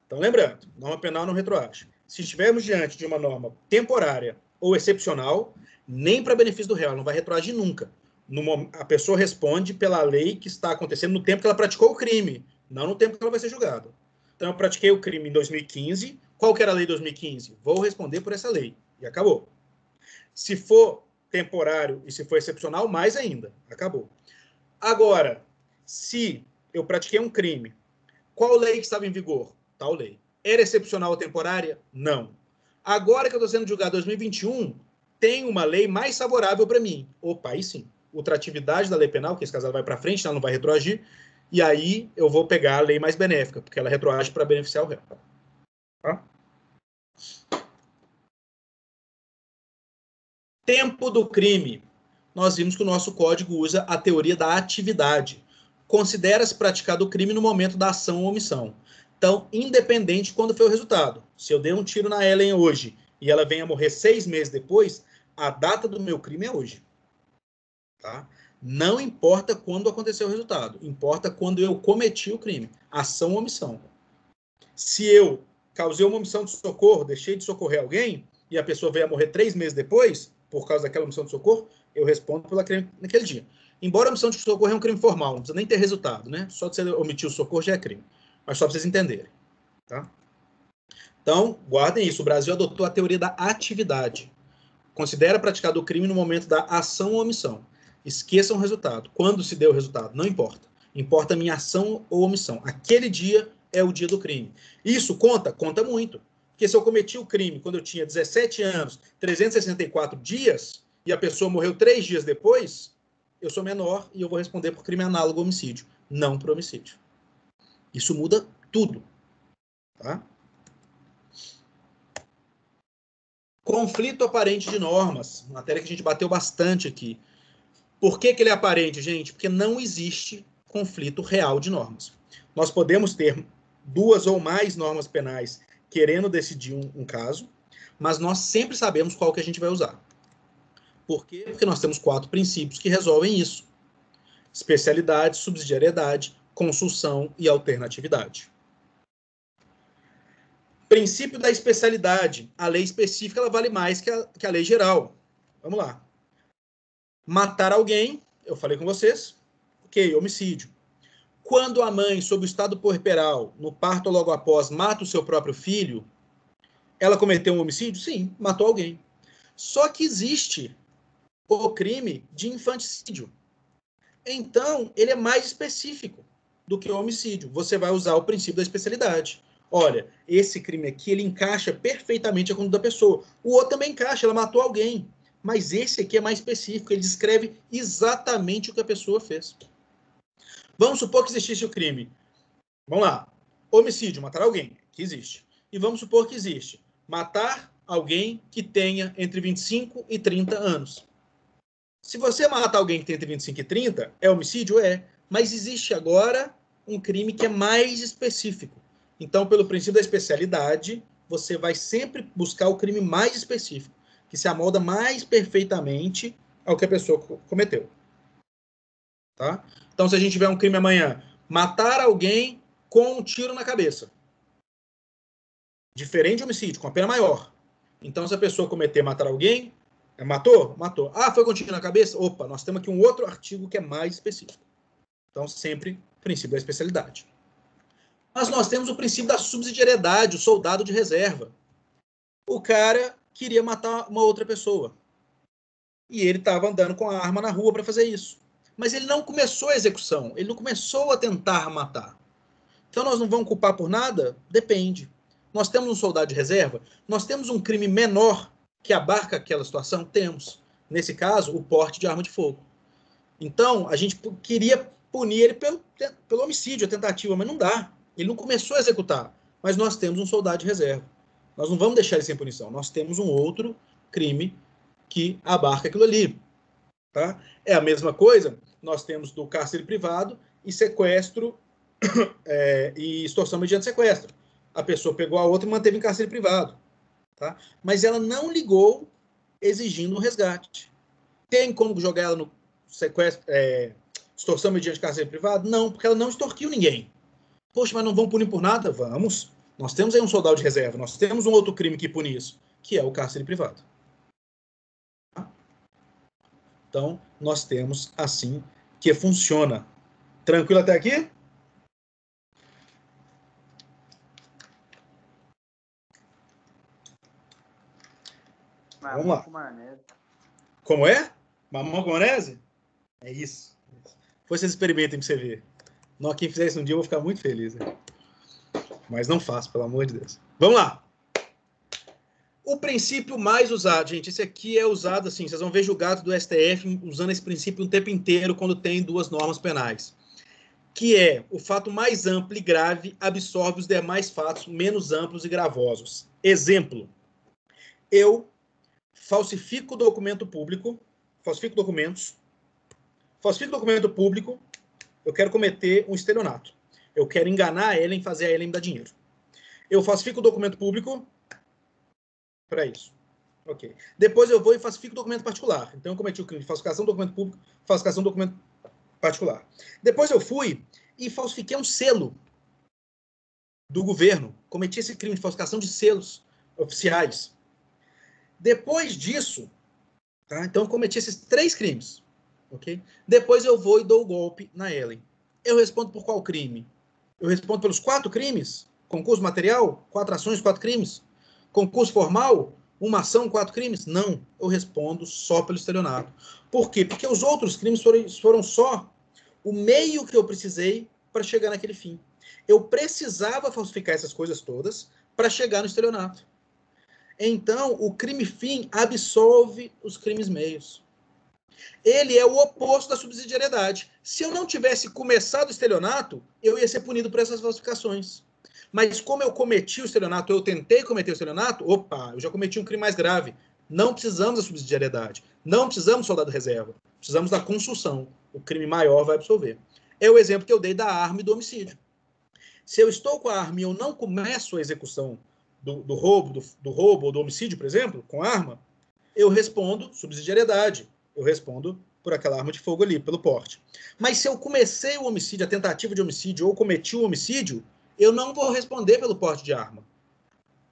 Então, lembrando, norma penal não retroage. Se estivermos diante de uma norma temporária ou excepcional, nem para benefício do réu, ela não vai retroagir nunca. A pessoa responde pela lei que está acontecendo no tempo que ela praticou o crime, não no tempo que ela vai ser julgada. Então, eu pratiquei o crime em 2015. Qual que era a lei de 2015? Vou responder por essa lei. E acabou. Se for temporário e se for excepcional, mais ainda. Acabou. Agora, se eu pratiquei um crime, qual lei que estava em vigor? Tal lei. Era excepcional ou temporária? Não. Agora que eu estou sendo julgado em 2021, tem uma lei mais favorável para mim. Opa, aí sim. Ultratividade da lei penal, que esse caso ela vai para frente, ela não vai retroagir, E aí eu vou pegar a lei mais benéfica, porque ela retroage para beneficiar o réu. Tá? Tempo do crime. Nós vimos que o nosso código usa a teoria da atividade. Considera-se praticado o crime no momento da ação ou omissão. Então, independente de quando foi o resultado. Se eu dei um tiro na Ellen hoje e ela vem a morrer 6 meses depois, a data do meu crime é hoje. Tá? Não importa quando aconteceu o resultado. Importa quando eu cometi o crime. Ação ou omissão. Se eu causei uma omissão de socorro, deixei de socorrer alguém, e a pessoa veio a morrer 3 meses depois, por causa daquela omissão de socorro, eu respondo pela crime naquele dia. Embora a omissão de socorro é um crime formal, não precisa nem ter resultado, né? Só de você omitir o socorro já é crime. Mas só para vocês entenderem. Tá? Então, guardem isso. O Brasil adotou a teoria da atividade. Considera praticado o crime no momento da ação ou omissão. Esqueçam o resultado. Quando se deu o resultado, não importa. Importa a minha ação ou omissão. Aquele dia é o dia do crime. Isso conta? Conta muito. Porque se eu cometi o crime quando eu tinha 17 anos, 364 dias, e a pessoa morreu 3 dias depois, eu sou menor e eu vou responder por crime análogo ao homicídio, não por homicídio. Isso muda tudo. Tá? Conflito aparente de normas. Matéria que a gente bateu bastante aqui. Por que ele é aparente, gente? Porque não existe conflito real de normas. Nós podemos ter 2 ou mais normas penais querendo decidir um caso, mas nós sempre sabemos qual que a gente vai usar. Por quê? Porque nós temos 4 princípios que resolvem isso. Especialidade, subsidiariedade, consulção e alternatividade. Princípio da especialidade. A lei específica ela vale mais que a lei geral. Vamos lá. Matar alguém, eu falei com vocês, ok, homicídio. Quando a mãe, sob o estado puerperal, no parto ou logo após, mata o seu próprio filho, ela cometeu um homicídio? Sim, matou alguém. Só que existe o crime de infanticídio. Então, ele é mais específico do que o homicídio. Você vai usar o princípio da especialidade. Olha, esse crime aqui, ele encaixa perfeitamente a conduta da pessoa. O outro também encaixa, ela matou alguém. Mas esse aqui é mais específico, ele descreve exatamente o que a pessoa fez. Vamos supor que existisse o crime. Vamos lá. Homicídio, matar alguém, que existe. E vamos supor que existe matar alguém que tenha entre 25 e 30 anos. Se você mata alguém que tem entre 25 e 30, é homicídio? É. Mas existe agora um crime que é mais específico. Então, pelo princípio da especialidade, você vai sempre buscar o crime mais específico, que se amolda mais perfeitamente ao que a pessoa cometeu. Tá? Então, se a gente tiver um crime amanhã, matar alguém com um tiro na cabeça. Diferente de homicídio, com a pena maior. Então, se a pessoa cometer matar alguém, matou? Matou. Ah, foi com um tiro na cabeça? Opa, nós temos aqui um outro artigo que é mais específico. Então, sempre princípio da especialidade. Mas nós temos o princípio da subsidiariedade, o soldado de reserva. O cara queria matar uma outra pessoa. E ele estava andando com a arma na rua para fazer isso. Mas ele não começou a execução, ele não começou a tentar matar. Então nós não vamos culpar por nada? Depende. Nós temos um soldado de reserva? Nós temos um crime menor que abarca aquela situação? Temos. Nesse caso, o porte de arma de fogo. Então, a gente queria punir ele pelo homicídio, a tentativa, mas não dá. Ele não começou a executar, mas nós temos um soldado de reserva. Nós não vamos deixar ele sem punição. Nós temos um outro crime que abarca aquilo ali. Tá? É a mesma coisa, nós temos do cárcere privado e sequestro e extorsão mediante sequestro. A pessoa pegou a outra e manteve em cárcere privado. Tá? Mas ela não ligou exigindo um resgate. Tem como jogar ela no sequestro, extorsão mediante cárcere privado? Não, porque ela não extorquiu ninguém. Poxa, mas não vão punir por nada? Vamos. Nós temos aí um soldado de reserva, nós temos um outro crime que pune isso, que é o cárcere privado. Então, nós temos assim que funciona. Tranquilo até aqui? Vamos lá. Como é? Mamão com maionese? É isso. Depois vocês experimentem para você ver. Quem fizer isso um dia, eu vou ficar muito feliz. Né? Mas não faço, pelo amor de Deus. Vamos lá. O princípio mais usado, gente, esse aqui é usado assim, vocês vão ver julgados do STF usando esse princípio o tempo inteiro quando tem 2 normas penais. que é o fato mais amplo e grave absorve os demais fatos menos amplos e gravosos. Exemplo, eu falsifico documento público, falsifico documento público, eu quero cometer um estelionato. Eu quero enganar a Ellen, fazer a Ellen me dar dinheiro. Eu falsifico o documento público para isso. Ok. Depois eu vou e falsifico documento particular. Então eu cometi o crime de falsificação do documento público, falsificação do documento particular. Depois eu fui e falsifiquei um selo do governo. Cometi esse crime de falsificação de selos oficiais. Depois disso, tá? Então eu cometi esses 3 crimes. Okay? Depois eu vou e dou o golpe na Ellen. Eu respondo por qual crime? Eu respondo pelos 4 crimes? Concurso material? 4 ações, 4 crimes? Concurso formal? 1 ação, 4 crimes? Não. Eu respondo só pelo estelionato. Por quê? Porque os outros crimes foram só o meio que eu precisei para chegar naquele fim. Eu precisava falsificar essas coisas todas para chegar no estelionato. Então, o crime fim absolve os crimes meios. Ele é o oposto da subsidiariedade. Se eu não tivesse começado o estelionato, eu ia ser punido por essas falsificações. Mas como eu cometi o estelionato, eu tentei cometer o estelionato, opa, eu já cometi um crime mais grave. Não precisamos da subsidiariedade. Não precisamos do soldado reserva. Precisamos da consulção. O crime maior vai absolver. É o exemplo que eu dei da arma e do homicídio. Se eu estou com a arma e eu não começo a execução do roubo ou do homicídio, por exemplo, com arma, eu respondo subsidiariedade. Eu respondo por aquela arma de fogo ali, pelo porte. Mas se eu comecei o homicídio, a tentativa de homicídio, ou cometi o homicídio, eu não vou responder pelo porte de arma.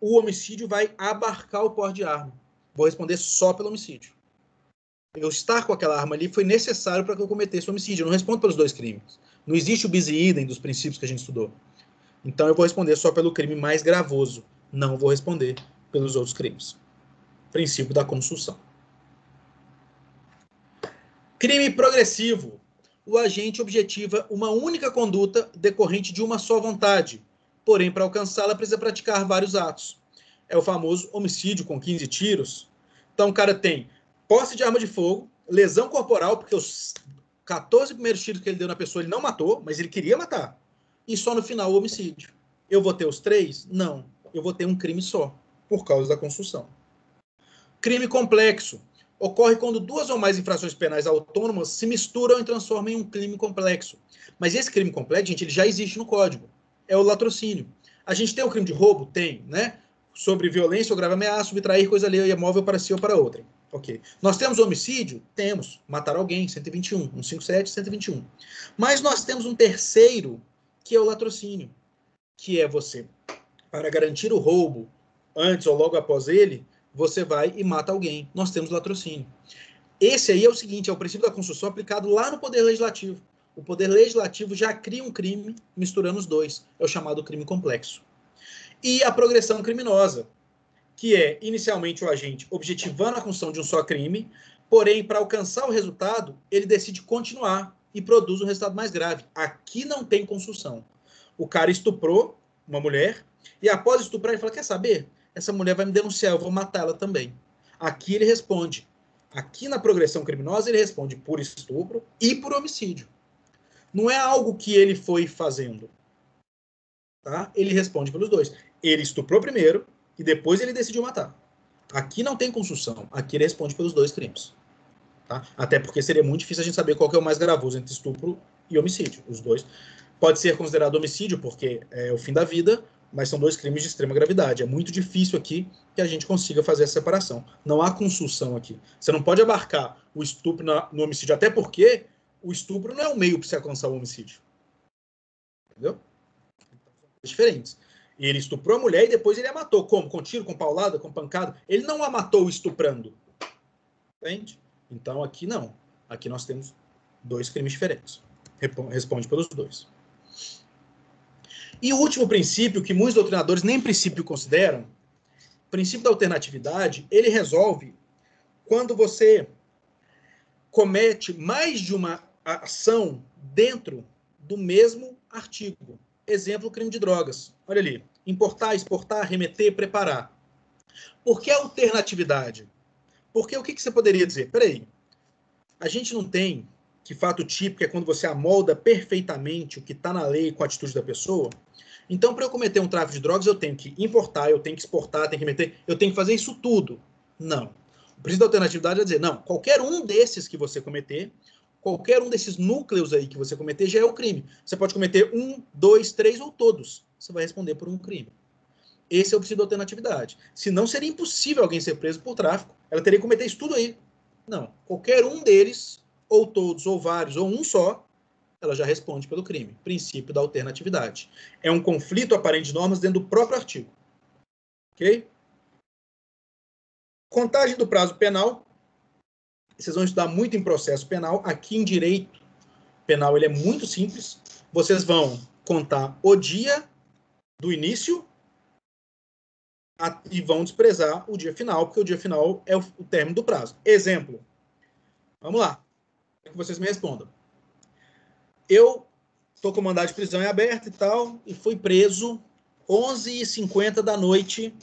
O homicídio vai abarcar o porte de arma. Vou responder só pelo homicídio. Eu estar com aquela arma ali foi necessário para que eu cometesse o homicídio. Eu não respondo pelos 2 crimes. Não existe o bis e idem dos princípios que a gente estudou. Então eu vou responder só pelo crime mais gravoso. Não vou responder pelos outros crimes. Princípio da consulção. Crime progressivo. O agente objetiva uma única conduta decorrente de uma só vontade. Porém, para alcançá-la, precisa praticar vários atos. É o famoso homicídio com 15 tiros. Então, o cara tem posse de arma de fogo, lesão corporal, porque os 14 primeiros tiros que ele deu na pessoa ele não matou, mas ele queria matar. E só no final o homicídio. Eu vou ter os 3? Não. Eu vou ter um crime só, por causa da consulção. Crime complexo. Ocorre quando 2 ou mais infrações penais autônomas se misturam e transformam em um crime complexo. Mas esse crime complexo, gente, ele já existe no Código. É o latrocínio. A gente tem o crime de roubo? Tem, né? Sobre violência ou grave ameaça, subtrair coisa alheia móvel para si ou para outra. Ok. Nós temos homicídio? Temos. Matar alguém, 121. 157, 121. Mas nós temos um terceiro, que é o latrocínio. Que é você, para garantir o roubo, antes ou logo após ele, você vai e mata alguém. Nós temos latrocínio. Esse aí é o seguinte, é o princípio da consulção aplicado lá no Poder Legislativo. O Poder Legislativo já cria um crime misturando os 2. É o chamado crime complexo. E a progressão criminosa, que é, inicialmente, o agente objetivando a função de um só crime, porém, para alcançar o resultado, ele decide continuar e produz um resultado mais grave. Aqui não tem consulção. O cara estuprou uma mulher e, após estuprar, ele fala, quer saber? Essa mulher vai me denunciar, eu vou matar ela também. Aqui ele responde. Aqui na progressão criminosa, ele responde por estupro e por homicídio. Não é algo que ele foi fazendo. Tá? Ele responde pelos 2. Ele estuprou primeiro e depois ele decidiu matar. Aqui não tem consulção. Aqui ele responde pelos 2 crimes. Tá? Até porque seria muito difícil a gente saber qual que é o mais gravoso entre estupro e homicídio. Os 2. Pode ser considerado homicídio porque é o fim da vida, mas são 2 crimes de extrema gravidade. É muito difícil aqui que a gente consiga fazer essa separação. Não há consulção aqui. Você não pode abarcar o estupro no homicídio, até porque o estupro não é o meio para você alcançar o homicídio. Entendeu? Diferentes. Ele estuprou a mulher e depois ele a matou. Como? Com tiro, com paulada, com pancada? Ele não a matou estuprando. Entende? Então aqui não. Aqui nós temos 2 crimes diferentes. Responde pelos 2. E o último princípio, que muitos doutrinadores nem princípio consideram, o princípio da alternatividade, ele resolve quando você comete mais de uma ação dentro do mesmo artigo. Exemplo, crime de drogas. Olha ali. Importar, exportar, remeter, preparar. Por que alternatividade? Porque o que você poderia dizer? Peraí, a gente não tem que fato típico é quando você amolda perfeitamente o que está na lei com a atitude da pessoa. Então, para eu cometer um tráfico de drogas, eu tenho que importar, eu tenho que exportar, eu tenho que fazer isso tudo. Não. O princípio da alternatividade é dizer, não, qualquer um desses que você cometer, qualquer um desses núcleos aí que você cometer já é o crime. Você pode cometer 1, 2, 3 ou todos. Você vai responder por um crime. Esse é o princípio da alternatividade. Senão seria impossível alguém ser preso por tráfico. Ela teria que cometer isso tudo aí. Não. Qualquer um deles, ou todos, ou vários, ou um só, ela já responde pelo crime. Princípio da alternatividade. É um conflito aparente de normas dentro do próprio artigo. Ok? Contagem do prazo penal. Vocês vão estudar muito em processo penal. Aqui em direito penal ele é muito simples. Vocês vão contar o dia do início e vão desprezar o dia final, porque o dia final é o término do prazo. Exemplo. Vamos lá. Quero que vocês me respondam. Eu estou com mandado de prisão em aberto e tal, e fui preso 11h50 da noite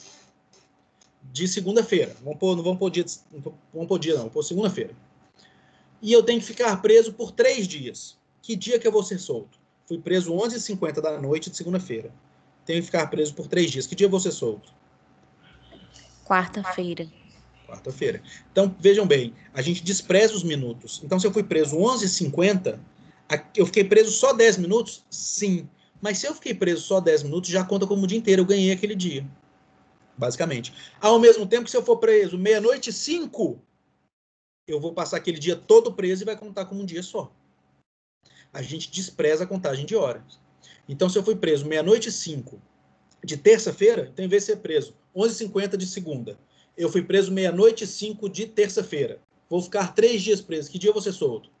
de segunda-feira. Vamos pôr segunda-feira. E eu tenho que ficar preso por 3 dias. Que dia que eu vou ser solto? Fui preso 11h50 da noite de segunda-feira. Tenho que ficar preso por 3 dias. Que dia eu vou ser solto? Quarta-feira. Quarta-feira. Então, vejam bem, a gente despreza os minutos. Então, se eu fui preso 11h50, eu fiquei preso só 10 minutos? Sim. Mas se eu fiquei preso só 10 minutos, já conta como o dia inteiro. Eu ganhei aquele dia. Basicamente. Ao mesmo tempo que se eu for preso meia-noite e 5, eu vou passar aquele dia todo preso e vai contar como um dia só. A gente despreza a contagem de horas. Então, se eu fui preso meia-noite e 5 de terça-feira, então, em vez de ser preso 11h50 de segunda, eu fui preso meia-noite e 5 de terça-feira. Vou ficar 3 dias preso. Que dia eu vou ser solto?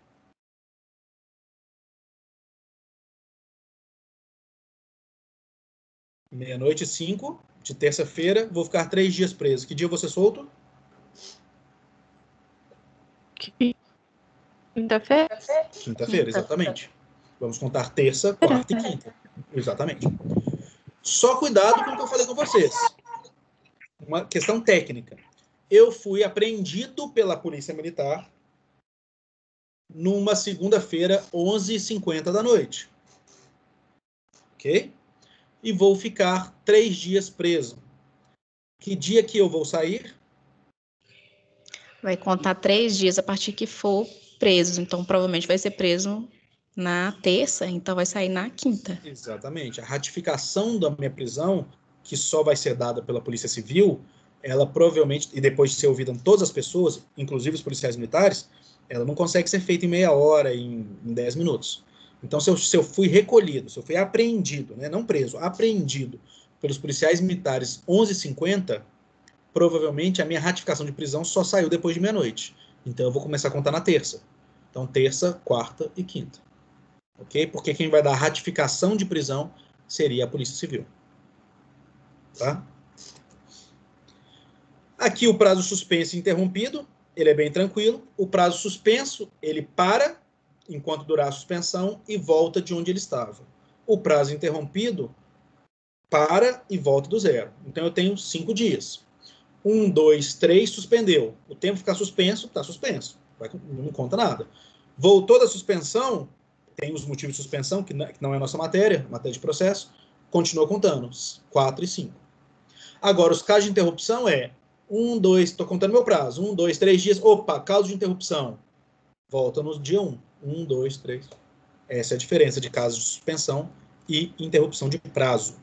Meia-noite e 5 de terça-feira, vou ficar 3 dias preso. Que dia eu vou ser solto? Quinta-feira? Quinta-feira, exatamente. Vamos contar terça, quarta e quinta. Exatamente. Só cuidado com o que eu falei com vocês. Uma questão técnica. Eu fui apreendido pela Polícia Militar numa segunda-feira, 11h50 da noite. Ok? E vou ficar 3 dias preso. Que dia que eu vou sair? Vai contar 3 dias a partir que for preso. Então, provavelmente vai ser preso na terça, então vai sair na quinta. Exatamente. A ratificação da minha prisão, que só vai ser dada pela Polícia Civil, ela provavelmente, e depois de ser ouvida todas as pessoas, inclusive os policiais militares, ela não consegue ser feita em meia hora, em 10 minutos. Então, se eu fui recolhido, se eu fui apreendido, né, não preso, apreendido pelos policiais militares 11h50, provavelmente a minha ratificação de prisão só saiu depois de meia-noite. Então, eu vou começar a contar na terça. Então, terça, quarta e quinta. Ok? Porque quem vai dar a ratificação de prisão seria a Polícia Civil. Tá? Aqui o prazo suspenso e interrompido, ele é bem tranquilo. O prazo suspenso, ele para enquanto durar a suspensão e volta de onde ele estava. O prazo interrompido para e volta do zero. Então eu tenho 5 dias. 1, 2, 3, suspendeu. O tempo ficar suspenso, está suspenso. Não conta nada. Voltou da suspensão, tem os motivos de suspensão, que não é a nossa matéria de processo, continua contando. 4 e 5. Agora, os casos de interrupção 1, 2, estou contando meu prazo. 1, 2, 3 dias. Opa, caso de interrupção. Volta no dia 1. 1, 2, 3. Essa é a diferença de casos de suspensão e interrupção de prazo.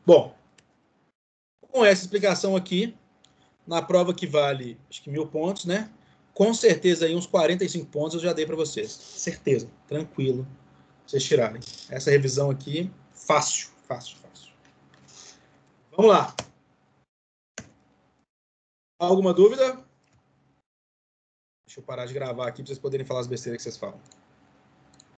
Bom, com essa explicação aqui, na prova que vale, acho que 1.000 pontos, né? Com certeza aí uns 45 pontos eu já dei para vocês. Certeza, tranquilo, vocês tirarem. Essa revisão aqui, fácil. Vamos lá. Alguma dúvida? Deixa eu parar de gravar aqui para vocês poderem falar as besteiras que vocês falam.